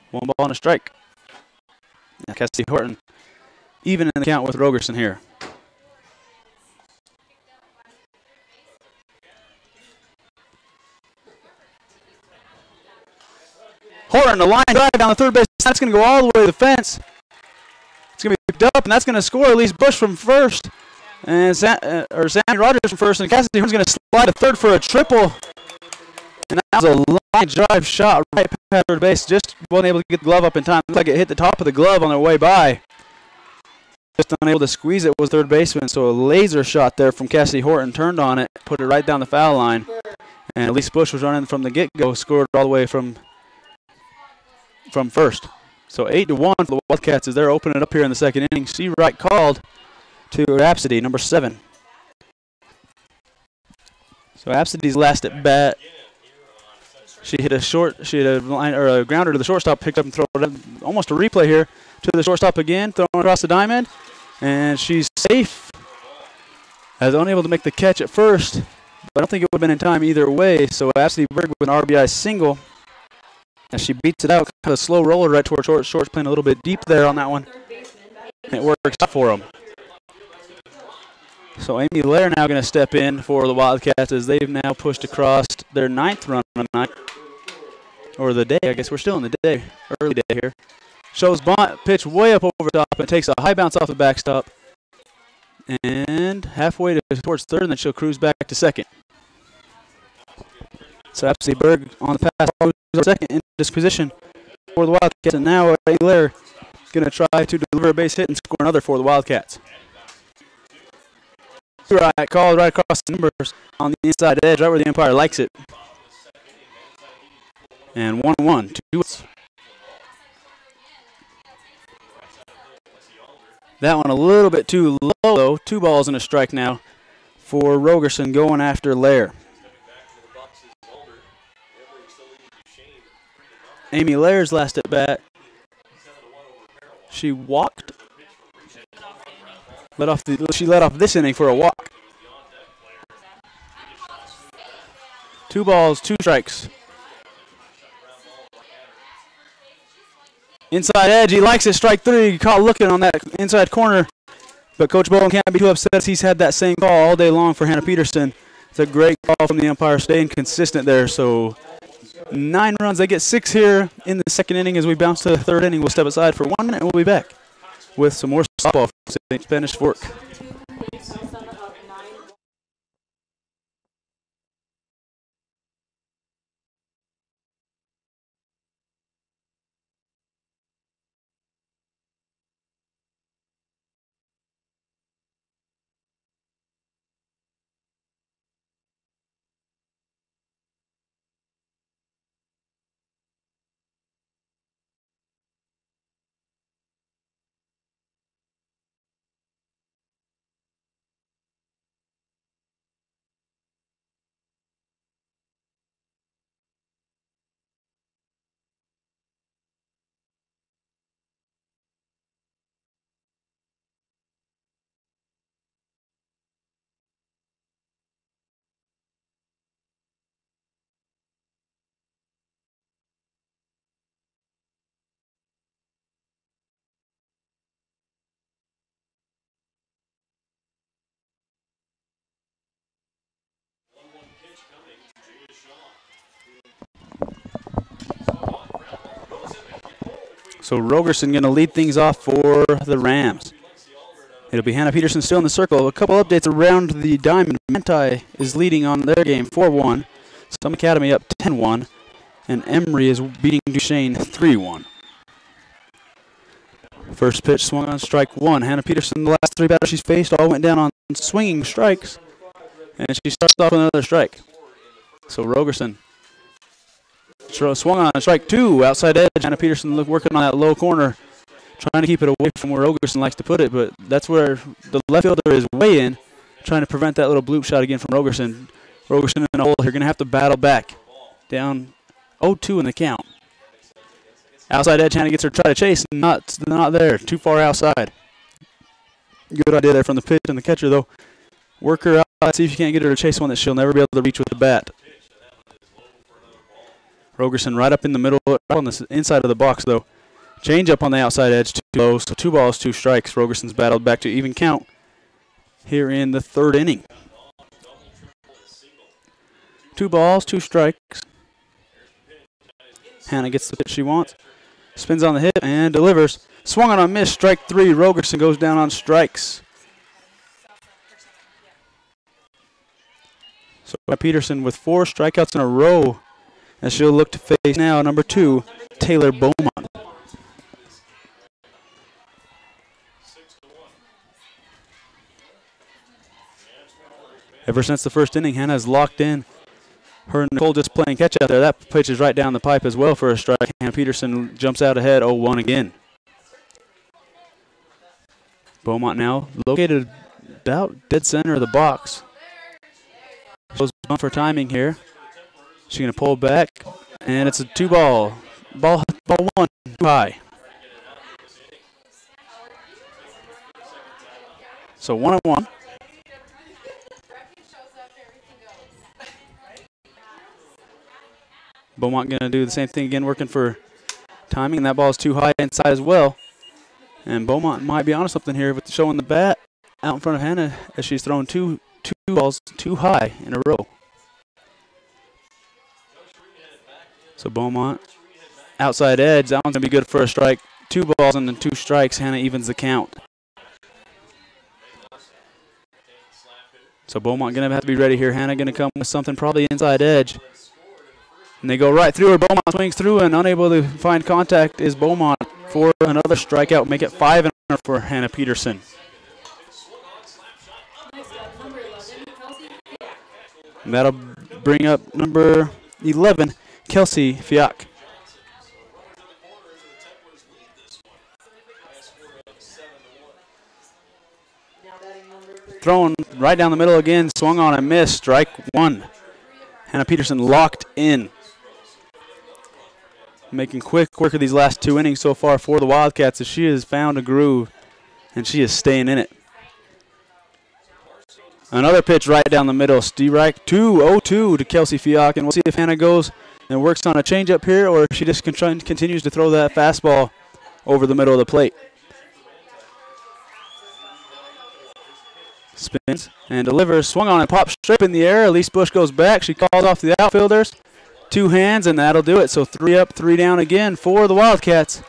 1 ball and a strike. Now Cassidy Horton even in the count with Rogerson here. Horton, the line drive down the third base. That's going to go all the way to the fence. It's going to be picked up, and that's going to score Elise Bush from first. And Sammy Rogers from first. And Cassidy Horton's going to slide to third for a triple. And that was a line drive shot right past third base. Just wasn't able to get the glove up in time. Looked like it hit the top of the glove on their way by. Just unable to squeeze it was third baseman. So a laser shot there from Cassidy Horton. Turned on it, put it right down the foul line. And Elise Bush was running from the get-go. Scored all the way from first. So 8-1 for the Wildcats as they're opening it up here in the second inning. C. Wright called to Rhapsody, number 7. So Rhapsody's last at bat. She hit a grounder to the shortstop, picked up and thrown it up. Almost a replay here to the shortstop again, thrown across the diamond, and she's safe. As unable to make the catch at first, but I don't think it would have been in time either way. So Rhapsody Berg with an RBI single. And she beats it out, kind of slow roller right towards short. Short's playing a little bit deep there on that one. And it works out for them. So Amy Lair now going to step in for the Wildcats as they've now pushed across their 9th run of the night. Or the day, I guess we're still in the day, early day here. Shows bunt, pitch way up over top, and takes a high bounce off the backstop. And halfway towards third, and then she'll cruise back to second. So Rhapsody Berg on the pass, second in this position for the Wildcats, and now Lair is going to try to deliver a base hit and score another for the Wildcats. Right, called right across the numbers on the inside edge, right where the umpire likes it. And 1-1, 2 outs. That one a little bit too low, though. 2 balls and a strike now for Rogerson going after Lair. Amy Lair's last at bat. She walked. She led off this inning for a walk. 2 balls, 2 strikes. Inside edge, he likes it, strike 3. Caught looking on that inside corner. But Coach Bowen can't be too upset as he's had that same call all day long for Hannah Peterson. It's a great call from the umpire, staying consistent there. So 9 runs. They get 6 here in the second inning. As we bounce to the third inning, we'll step aside for 1 minute, and we'll be back with some more softball from St. Spanish Fork. So Rogerson going to lead things off for the Rams. It'll be Hannah Peterson still in the circle. A couple updates around the diamond. Manti is leading on their game 4-1. Some Academy up 10-1. And Emory is beating Duchesne 3-1. First pitch swung on strike 1. Hannah Peterson, the last 3 batters she's faced, all went down on swinging strikes. And she starts off with another strike. So Rogerson swung on strike 2, outside edge. Hannah Peterson working on that low corner, trying to keep it away from where Rogerson likes to put it, but that's where the left fielder is way in, trying to prevent that little bloop shot again from Rogerson. Rogerson in the hole. You're going to have to battle back. Down 0-2 in the count. Outside edge, Hannah gets her try to chase. Not there. Too far outside. Good idea there from the pitch and the catcher, though. Work her out. See if you can't get her to chase one that she'll never be able to reach with the bat. Rogerson right up in the middle, right on the inside of the box, though. Change up on the outside edge, 2 low, so 2 balls, 2 strikes. Rogerson's battled back to even count here in the third inning. 2 balls, 2 strikes. Hannah gets the pitch she wants. Spins on the hit and delivers. Swung on a miss, strike 3. Rogerson goes down on strikes. So Peterson with 4 strikeouts in a row, as she'll look to face now number 2, Taylor Beaumont. Ever since the first inning, Hannah's locked in. Her and Nicole just playing catch out there. That pitch is right down the pipe as well for a strike. Hannah Peterson jumps out ahead 0-1 again. Beaumont now located about dead center of the box. Goes for timing here. She's going to pull back, and it's a 2 ball. Ball 1 too high. So 1-1. Beaumont going to do the same thing again, working for timing, and that ball is too high inside as well. And Beaumont might be onto something here with showing the bat out in front of Hannah as she's thrown two balls too high in a row. So Beaumont, outside edge, that one's going to be good for a strike. 2 balls and then 2 strikes. Hannah evens the count. So Beaumont going to have to be ready here. Hannah going to come with something probably inside edge. And they go right through her. Beaumont swings through, and unable to find contact is Beaumont for another strikeout. Make it 5 for Hannah Peterson. And that'll bring up number 11, Kelsey Fiak. Thrown right down the middle again, swung on a miss, strike 1. Hannah Peterson locked in. Making quick work of these last 2 innings so far for the Wildcats, as she has found a groove and she is staying in it. Another pitch right down the middle. Strike 2-0-2 to Kelsey Fiak, and we'll see if Hannah goes and works on a changeup here, or if she just continues to throw that fastball over the middle of the plate. Spins and delivers. Swung on and pops straight in the air. Elise Bush goes back. She calls off the outfielders. 2 hands, and that'll do it. So 3 up, 3 down again for the Wildcats,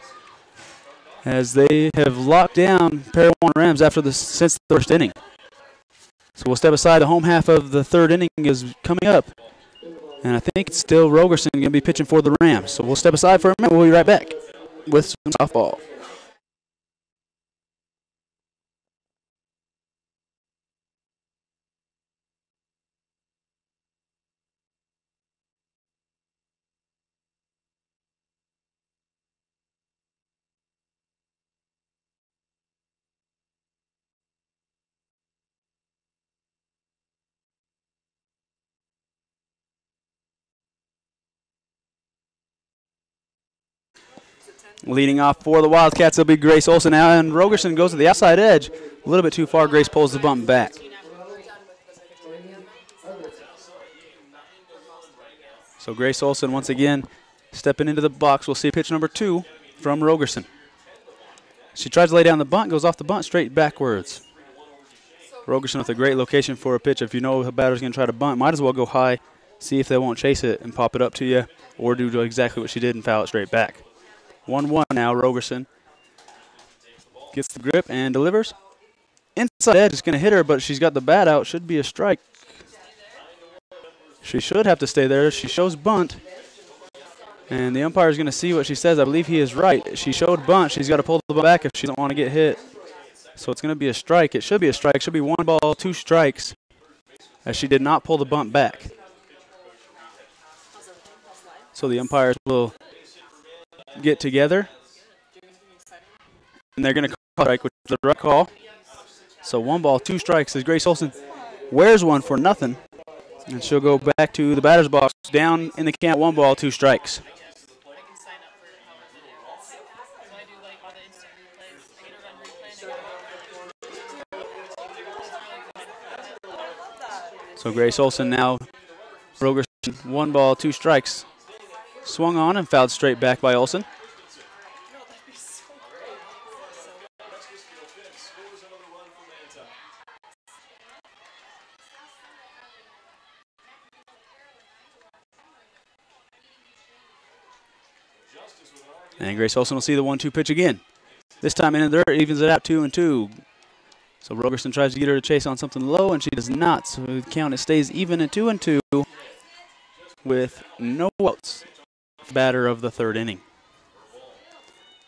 as they have locked down Parowan Rams since the first inning. So we'll step aside. The home half of the third inning is coming up. And I think it's still Rogerson going to be pitching for the Rams. So we'll step aside for a minute. We'll be right back with some softball. Leading off for the Wildcats will be Grace Olson now, and Rogerson goes to the outside edge. A little bit too far. Grace pulls the bump back. So Grace Olson once again stepping into the box. We'll see pitch number 2 from Rogerson. She tries to lay down the bunt, goes off the bunt straight backwards. Rogerson with a great location for a pitch. If you know the batter's going to try to bunt, might as well go high, see if they won't chase it and pop it up to you, or do exactly what she did and foul it straight back. 1-1 now. Rogerson gets the grip and delivers. Inside edge is going to hit her, but she's got the bat out. Should be a strike. She should have to stay there. She shows bunt, and the umpire is going to see what she says. I believe he is right. She showed bunt. She's got to pull the ball back if she doesn't want to get hit. So it's going to be a strike. It should be a strike. It should be 1 ball, 2 strikes, as she did not pull the bunt back. So the umpires will get together, and they're going to call a strike, which is the right call. So 1 ball, 2 strikes as Grace Olson wears one for nothing, and she'll go back to the batter's box. Down in the count, 1 ball, 2 strikes. So Grace Olson now, Rogerson, 1 ball, 2 strikes. Swung on and fouled straight back by Olson. And Grace Olson will see the 1-2 pitch again. This time in the dirt, evens it out 2-2. So Rogerson tries to get her to chase on something low, and she does not. So the count, it stays even at 2-2 with no outs. Batter of the third inning.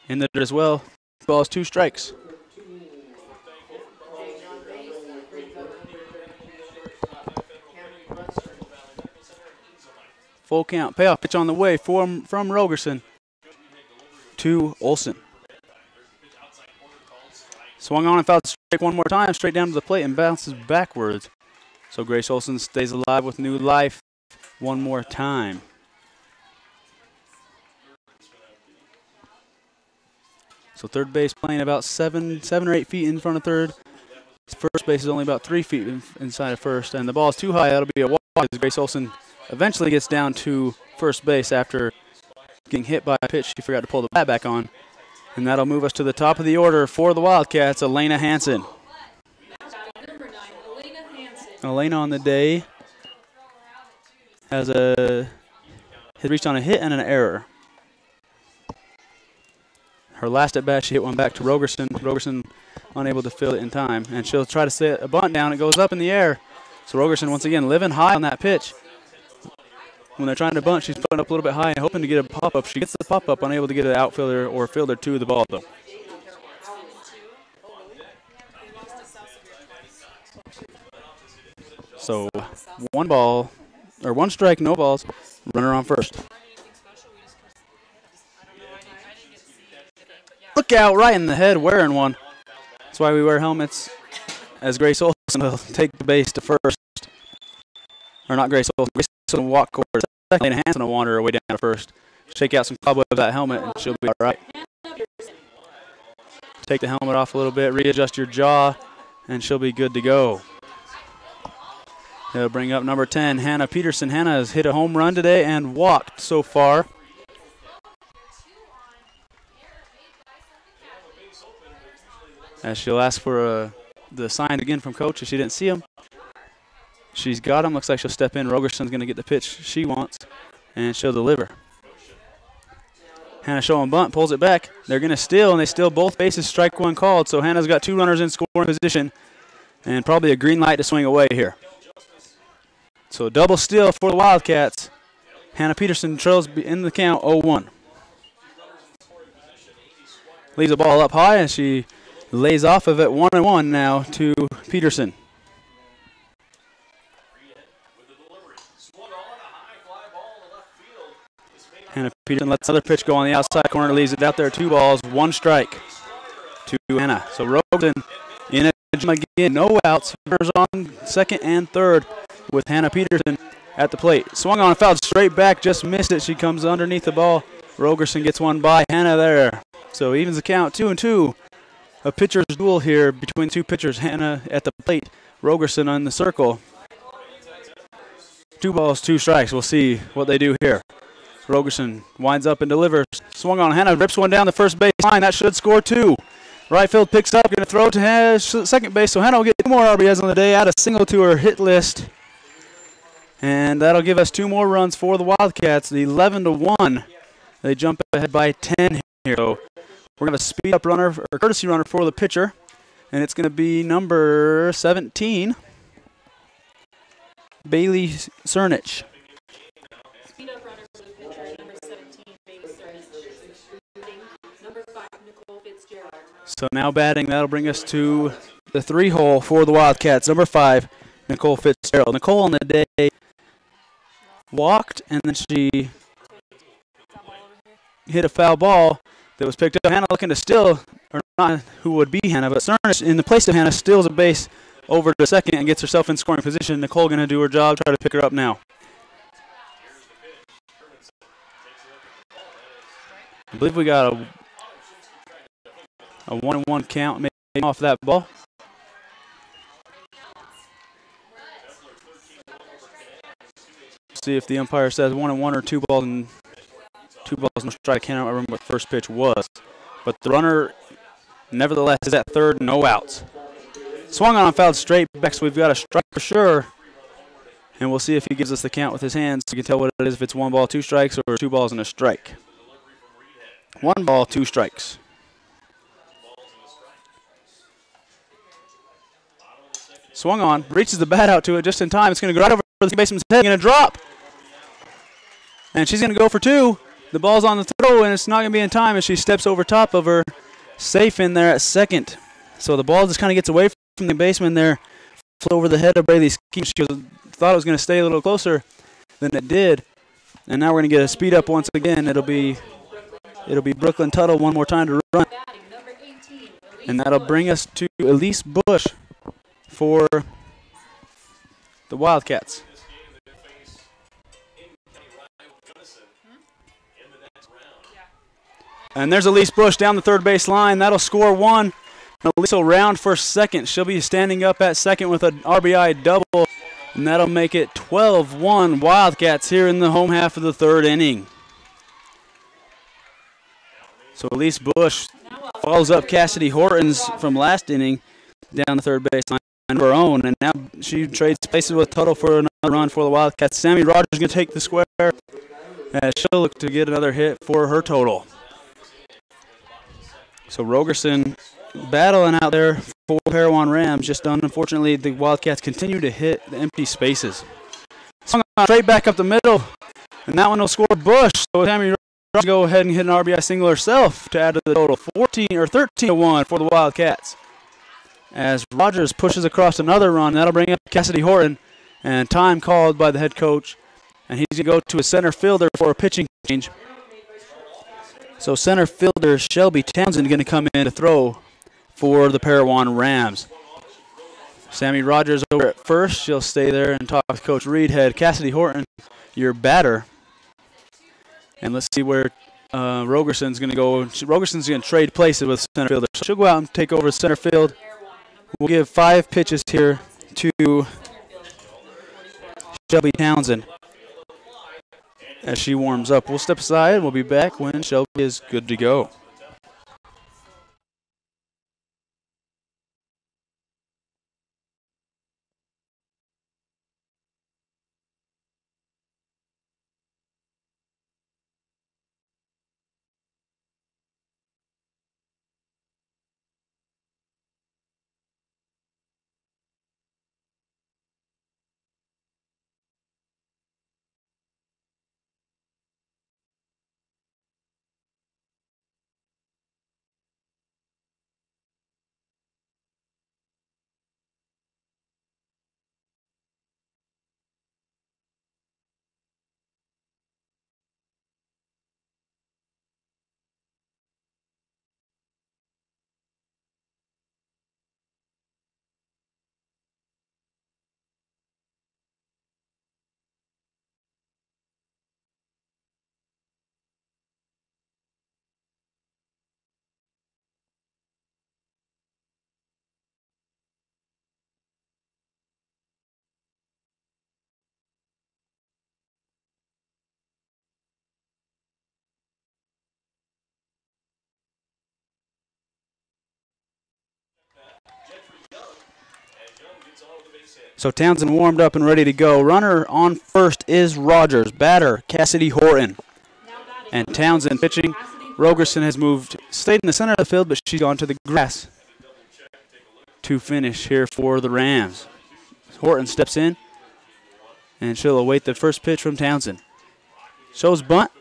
In the dirt as well, balls, 2 strikes. Full count, payoff pitch on the way from Rogerson to Olson. Swung on and fouled straight 1 more time, straight down to the plate and bounces backwards. So Grace Olson stays alive with new life 1 more time. So third base playing about 7 or 8 feet in front of third. First base is only about 3 feet inside of first, and the ball is too high. That'll be a walk as Grace Olson eventually gets down to first base after getting hit by a pitch she forgot to pull the bat back on. And that'll move us to the top of the order for the Wildcats, Elena Hansen. Elena on the day has reached on a hit and an error. Her last at bat, she hit one back to Rogerson. Rogerson unable to fill it in time, and she'll try to set a bunt down. It goes up in the air. So Rogerson once again living high on that pitch. When they're trying to bunt, she's putting up a little bit high and hoping to get a pop-up. She gets the pop-up, unable to get an outfielder or fielder to the ball, though. So 1 ball, or 1 strike, no balls. Runner on first. Look out, right in the head, wearing one. That's why we wear helmets, as Grace Olson will take the base to first. Or not Grace Olson. Grace Olson will walk towards second, and Hansen will wander her way down to first. Shake out some cobwebs of that helmet, and she'll be all right. Take the helmet off a little bit, readjust your jaw, and she'll be good to go. They'll bring up number 10, Hannah Peterson. Hannah has hit a home run today and walked so far. As she'll ask for a the sign again from coach if she didn't see him. She's got him. Looks like she'll step in. Rogerson's going to get the pitch she wants, and she'll deliver. Hannah showing bunt, pulls it back. They're going to steal, and they steal both bases. Strike one called, so Hannah's got 2 runners in scoring position and probably a green light to swing away here. So a double steal for the Wildcats. Hannah Peterson trails in the count 0-1. Leaves the ball up high, and she lays off of it 1-1 now to Peterson. Hannah Peterson lets another pitch go on the outside corner, leaves it out there. 2 balls, 1 strike to Hannah. So Rosen in it again, no outs. Runners on second and third with Hannah Peterson at the plate. Swung on, fouled straight back, just missed it. She comes underneath the ball. Rogerson gets one by Hannah there. So evens the count, 2-2. A pitcher's duel here between 2 pitchers. Hannah at the plate, Rogerson on the circle. 2 balls, 2 strikes. We'll see what they do here. Rogerson winds up and delivers. Swung on, Hannah rips one down the first base line. That should score 2. Right field picks up, going to throw to second base. So Hannah will get 2 more RBIs on the day, add a single to her hit list. And that'll give us 2 more runs for the Wildcats. The 11-1. They jump ahead by 10 here. So we're going to speed up runner, or courtesy runner for the pitcher. And it's going to be number 17, Bailey Cernich. Speed up runner for the pitcher, number 17, Bailey Cernich. Number 5, Nicole Fitzgerald. So now batting, that'll bring us to the 3-hole for the Wildcats. Number 5, Nicole Fitzgerald. Nicole on the day walked, and then she hit a foul ball that was picked up. Hannah looking to steal, or not who would be Hannah, but Cernich in the place of Hannah steals a base over to second and gets herself in scoring position. Nicole going to do her job, try to pick her up now. I believe we got a 1-1 count maybe off that ball. See if the umpire says 1-1 or 2 balls and 2 balls no strike. I can't remember what the first pitch was. But the runner, nevertheless, is at third, no outs. Swung on and fouled straight back, so we've got a strike for sure. And we'll see if he gives us the count with his hands. So we can tell what it is, if it's 1 ball, 2 strikes, or 2 balls and a strike. 1 ball, 2 strikes. Swung on, reaches the bat out to it just in time. It's going to go right over the baseman's head, going to drop. And she's going to go for 2. The ball's on the throw, and it's not going to be in time as she steps over top of her. Safe in there at second. So the ball just kind of gets away from the baseman there, flew over the head of Braylee Skeet. She thought it was going to stay a little closer than it did. And now we're going to get a speed up once again. It'll be Brooklyn Tuttle one more time to run. And that'll bring us to Elise Bush for the Wildcats. And there's Elise Bush down the third base line. That'll score 1. Elise will round for second. She'll be standing up at second with an RBI double. And that'll make it 12-1 Wildcats here in the home half of the 3rd inning. So Elise Bush follows up Cassidy Hortons from last inning down the third base line of her own. And now she trades places with Tuttle for another run for the Wildcats. Sammy Rogers is going to take the square as she'll look to get another hit for her total. So Rogerson battling out there for Parowan Rams. Just unfortunately, the Wildcats continue to hit the empty spaces. Swung on straight back up the middle, and that one will score Bush. So Sammy Rogers go ahead and hit an RBI single herself to add to the total. 13-1 for the Wildcats. As Rogers pushes across another run, that'll bring up Cassidy Horton, and time called by the head coach. And he's going to go to a center fielder for a pitching change. So center fielder Shelby Townsend going to come in to throw for the Parowan Rams. Sammy Rogers over at first. She'll stay there and talk with Coach Reedhead. Cassidy Horton, your batter. And let's see where Rogerson's going to go. Rogerson's going to trade places with center fielder. So she'll go out and take over center field. We'll give 5 pitches here to Shelby Townsend. As she warms up, we'll step aside. We'll be back when Shelby is good to go. So Townsend warmed up and ready to go. Runner on first is Rogers. Batter, Cassidy Horton. And Townsend pitching. Rogerson has stayed in the center of the field, but she's gone to the grass to finish here for the Rams. Horton steps in, and she'll await the first pitch from Townsend. Shows bunt,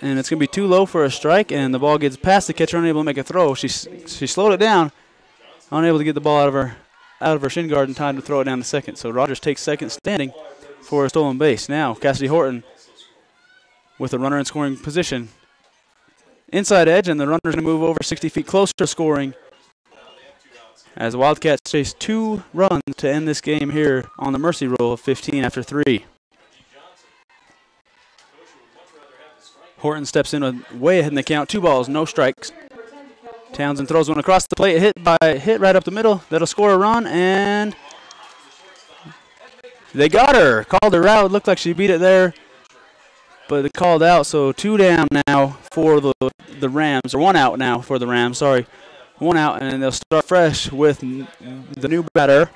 and it's going to be too low for a strike, and the ball gets past the catcher, unable to make a throw. She slowed it down, unable to get the ball out of her shin guard in time to throw it down to second. So Rogers takes second standing for a stolen base. Now Cassidy Horton with a runner in scoring position. Inside edge, and the runner's going to move over 60 feet closer to scoring as the Wildcats chase 2 runs to end this game here on the mercy rule of 15 after 3. Horton steps in way ahead in the count. 2 balls, no strikes. Townsend throws one across the plate, hit right up the middle. That'll score a run, and they got her. Called her out. Looked like she beat it there, but they called out. So 2 down now for the Rams, or 1 out now for the Rams. Sorry, 1 out, and they'll start fresh with the new batter,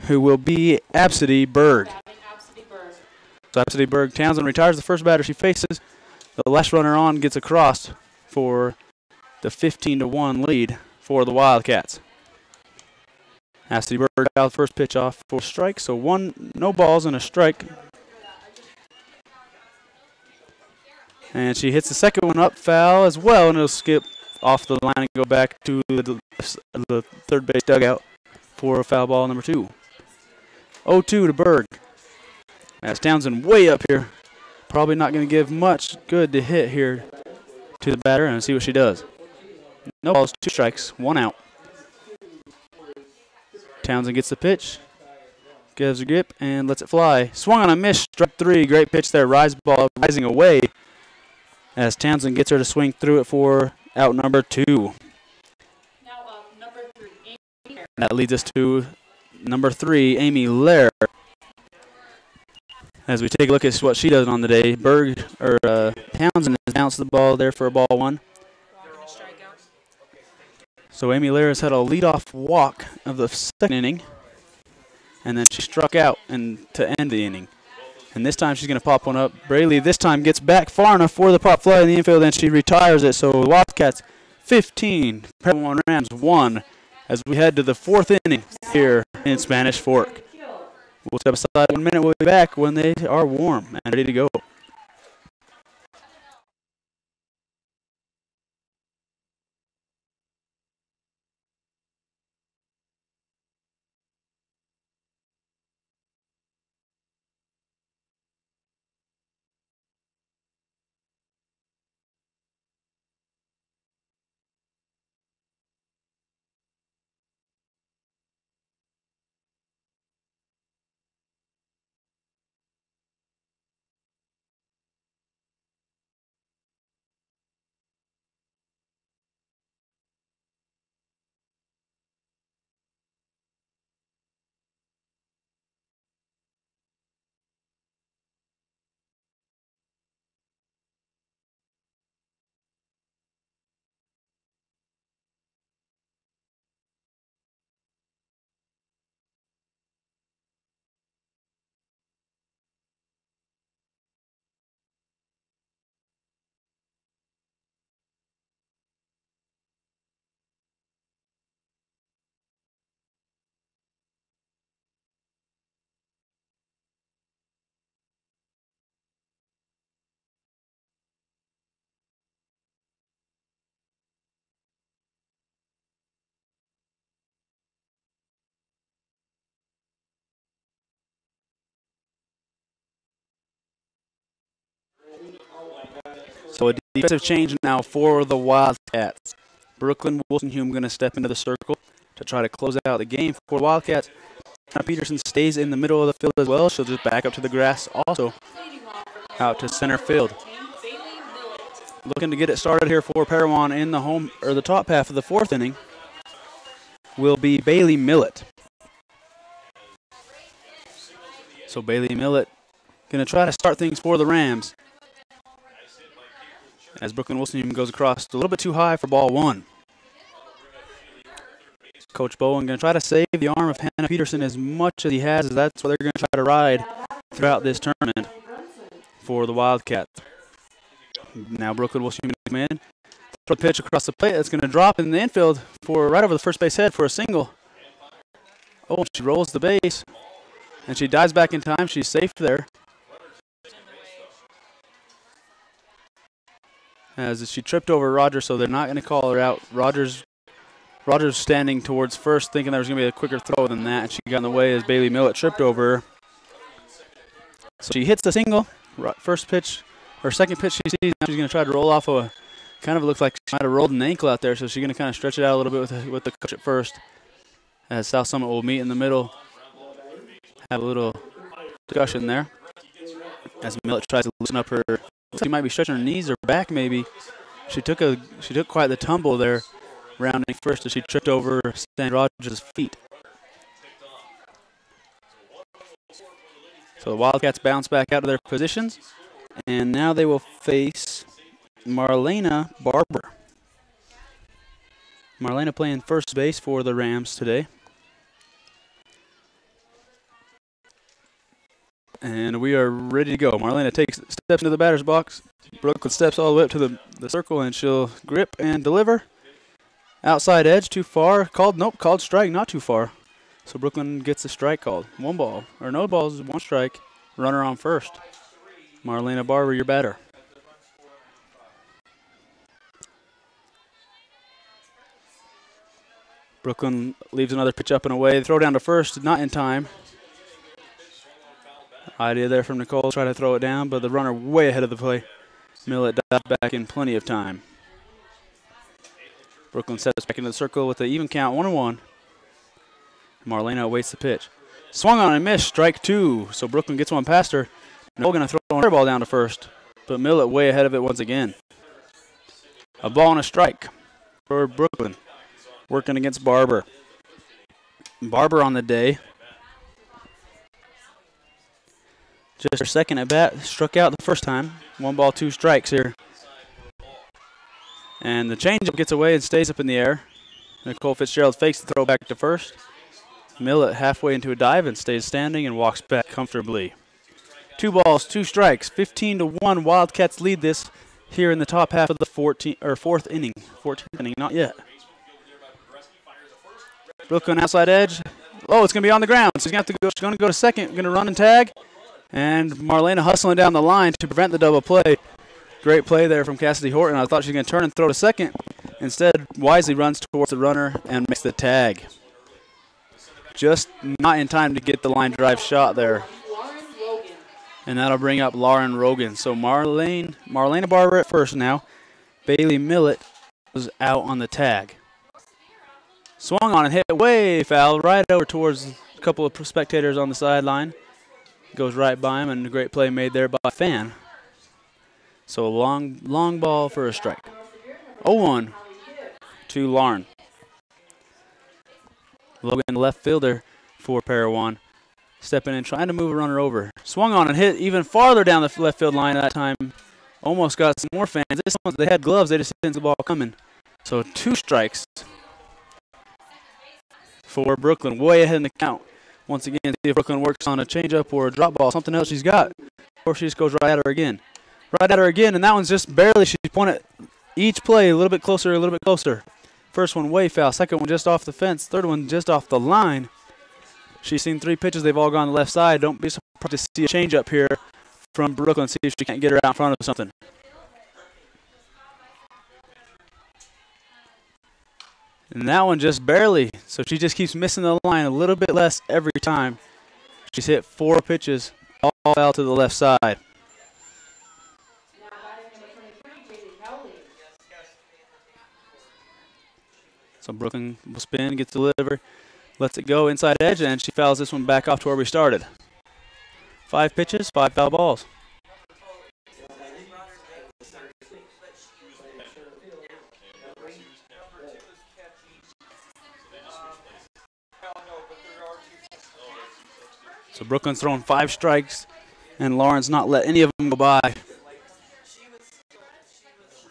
who will be Absidy Berg. So Absidy Berg, Townsend retires the first batter she faces. The last runner on gets across for the 15-1 lead for the Wildcats. Absidy Berg out the first pitch off for strike, so no balls and a strike. And she hits the second one up, foul as well, and it'll skip off the line and go back to the third base dugout for foul ball number 2. 0-2 to Berg. As Townsend way up here. Probably not going to give much good to hit here to the batter, and see what she does. No balls, 2 strikes, 1 out. Townsend gets the pitch, gives a grip, and lets it fly. Swung on a miss, struck 3. Great pitch there, rising away as Townsend gets her to swing through it for out number 2. Now number 3, Amy. That leads us to number 3, Amy Lair. As we take a look at what she does on the day, Townsend has bounced the ball there for a ball 1. So Amy Lair has had a leadoff walk of the second inning, and then she struck out to end the inning. And this time she's going to pop one up. Braley this time gets back far enough for the pop fly in the infield, and she retires it. So the Wildcats 15, Parowan Rams 1, as we head to the 4th inning here in Spanish Fork. We'll step aside 1 minute. We'll be back when they are warm and ready to go. So a defensive change now for the Wildcats. Brooklyn Wolstenhume going to step into the circle to try to close out the game for the Wildcats. Now Peterson stays in the middle of the field as well. She'll just back up to the grass also, out to center field. Looking to get it started here for Parowan in the top half of the 4th inning will be Bailey Millett. So Bailey Millett going to try to start things for the Rams, as Brooklyn Wolstenhume goes across a little bit too high for ball 1. Coach Bowen going to try to save the arm of Hannah Peterson as much as he has, as that's what they're going to try to ride throughout this tournament for the Wildcats. Now Brooklyn will shoot him in. Throw the pitch across the plate. That's going to drop in the infield for right over the first base head for a single. Oh, she rolls the base, and she dives back in time. She's safe there. As she tripped over Rogers, so they're not going to call her out. Rogers standing towards first, thinking there was going to be a quicker throw than that, and she got in the way as Bailey Millett tripped over her. So she hits the single. First pitch, or second pitch she sees. Now she's going to try to roll off a, kind of looks like she might have rolled an ankle out there, so she's going to kind of stretch it out a little bit with the coach at first. As South Summit will meet in the middle, have a little discussion there. As Millett tries to loosen up her, she might be stretching her knees or back maybe. She took quite the tumble there, rounding first as she tripped over Stan Rogers' feet. So the Wildcats bounce back out of their positions, and now they will face Marlena Barber. Marlena playing first base for the Rams today. And we are ready to go. Marlena steps into the batter's box. Brooklyn steps all the way up to the circle, and she'll grip and deliver. Outside edge, too far. Called strike, not too far. So Brooklyn gets a strike called. One ball, or no balls, one strike. Runner on first. Marlena Barber, your batter. Brooklyn leaves another pitch up and away. Throw down to first, not in time. Idea there from Nicole, try to throw it down, but the runner way ahead of the play. Millett dives back in plenty of time. Brooklyn sets back into the circle with the even count, 1-1. Marlena awaits the pitch. Swung on and missed, strike two. So Brooklyn gets one past her. Nicole going to throw a ball down to first, but Millett way ahead of it once again. A ball and a strike for Brooklyn, working against Barber. Barber on the day. Just her second at bat, struck out the first time. 1 ball, 2 strikes here. And the changeup gets away and stays up in the air. Nicole Fitzgerald fakes the throw back to first. Millett halfway into a dive and stays standing and walks back comfortably. 2 balls, 2 strikes, 15-1. Wildcats lead this here in the top half of the fourth inning. 14th inning, not yet. Brooklyn outside edge. Oh, it's going to be on the ground. So she's going to go to second. Going to run and tag. And Marlena hustling down the line to prevent the double play. Great play there from Cassidy Horton. I thought she was going to turn and throw to second. Instead, wisely runs towards the runner and makes the tag. Just not in time to get the line drive shot there. And that'll bring up Lauren Rogan. So Marlena Barber at first now. Bailey Millett was out on the tag. Swung on and hit way foul right over towards a couple of spectators on the sideline. Goes right by him, and a great play made there by Fan. So a long ball for a strike. 0-1 to Lauren. Logan, left fielder for Parowan, stepping in, trying to move a runner over. Swung on and hit even farther down the left field line that time. Almost got some more fans. This one, they had gloves, they just didn't see the ball coming. So 2 strikes for Brooklyn, way ahead in the count. Once again, see if Brooklyn works on a changeup or a drop ball, something else she's got. Or she just goes right at her again. Right at her again, and that one's just barely. She pointed each play a little bit closer, a little bit closer. First one way foul, second one just off the fence, third one just off the line. She's seen 3 pitches, they've all gone the left side. Don't be surprised to see a changeup here from Brooklyn, see if she can't get her out in front of something. And that one just barely. So she just keeps missing the line a little bit less every time. She's hit 4 pitches, all out to the left side. So Brooklyn will spin, gets delivered, lets it go inside edge, and she fouls this one back off to where we started. 5 pitches, 5 foul balls. So Brooklyn's throwing 5 strikes, and Lauren's not let any of them go by.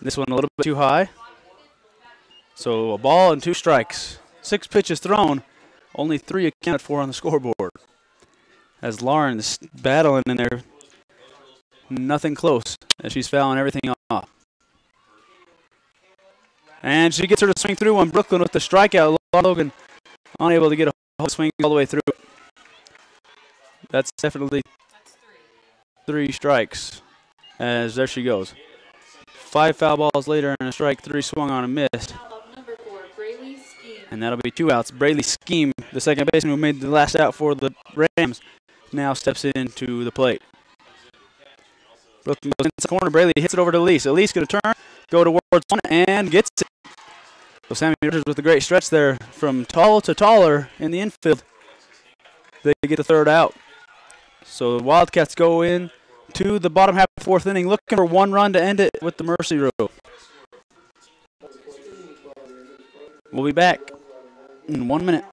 This one a little bit too high. So a ball and 2 strikes. 6 pitches thrown, only 3 accounted for on the scoreboard. As Lauren's battling in there, nothing close, as she's fouling everything off. And she gets her to swing through on Brooklyn with the strikeout. Logan unable to get a whole swing all the way through. That's definitely 3 strikes, as there she goes. 5 foul balls later and a strike, 3 swung on and missed. And that'll be 2 outs. Braylee Scheme, the second baseman who made the last out for the Rams, now steps into the plate. Brooklyn goes into the corner. Braylee hits it over to Elise. Elise going to turn, go towards one, and gets it. So Sammy Richards with a great stretch there from tall to taller in the infield. They get the 3rd out. So the Wildcats go in to the bottom half of the 4th inning, looking for 1 run to end it with the Mercy Rule. We'll be back in 1 minute.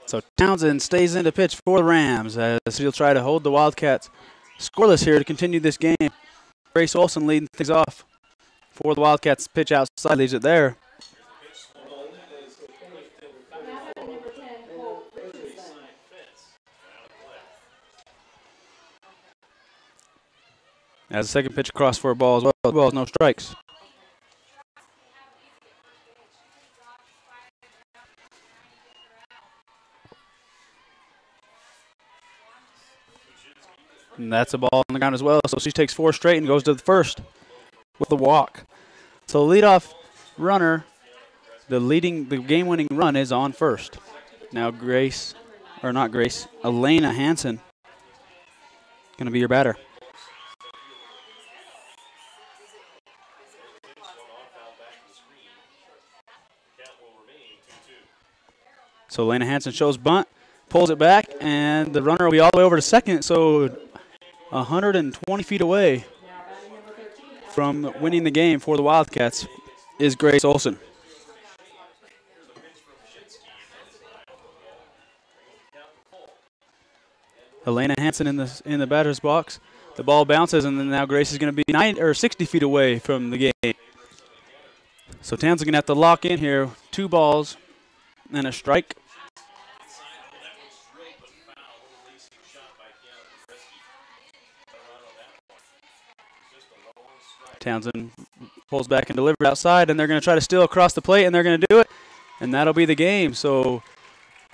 So Townsend stays in to pitch for the Rams as he'll try to hold the Wildcats scoreless here to continue this game. Grace Olson leading things off for the Wildcats. Pitch outside, leaves it there. As the second pitch across for a ball as well as no strikes. And that's a ball on the ground as well. So she takes 4 straight and goes to the first with a walk. So the leadoff runner, the game-winning run is on first. Now Elena Hansen going to be your batter. So Elena Hansen shows bunt, pulls it back, and the runner will be all the way over to second. So 120 feet away from winning the game for the Wildcats is Grace Olson. Elena Hansen in the batter's box. The ball bounces, and then now Grace is going to be 60 feet away from the game. So Townsend's going to have to lock in here. 2 balls and a strike. Townsend pulls back and delivers outside, and they're going to try to steal across the plate, and they're going to do it, and that'll be the game. So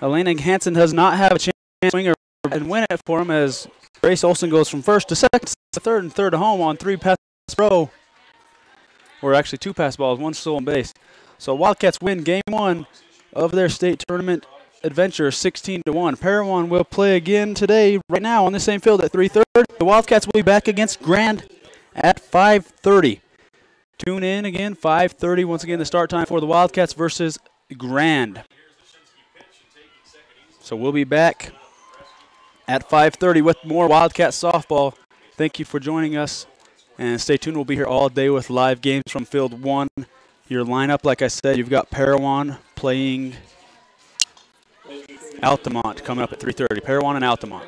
Elena Hansen does not have a chance to swing and win it for him as Grace Olson goes from first to second to third and third to home on 3 pass row, or actually 2 pass balls, 1 stolen base. So Wildcats win game 1 of their state tournament adventure 16-1. Parowan will play again today, right now, on the same field at 3:30. The Wildcats will be back against Grand at 5:30. Tune in again, 5:30. Once again, the start time for the Wildcats versus Grand. So we'll be back at 5:30 with more Wildcat softball. Thank you for joining us, and stay tuned. We'll be here all day with live games from Field 1. Your lineup, like I said, you've got Parowan playing Altamont coming up at 3:30. Parowan and Altamont.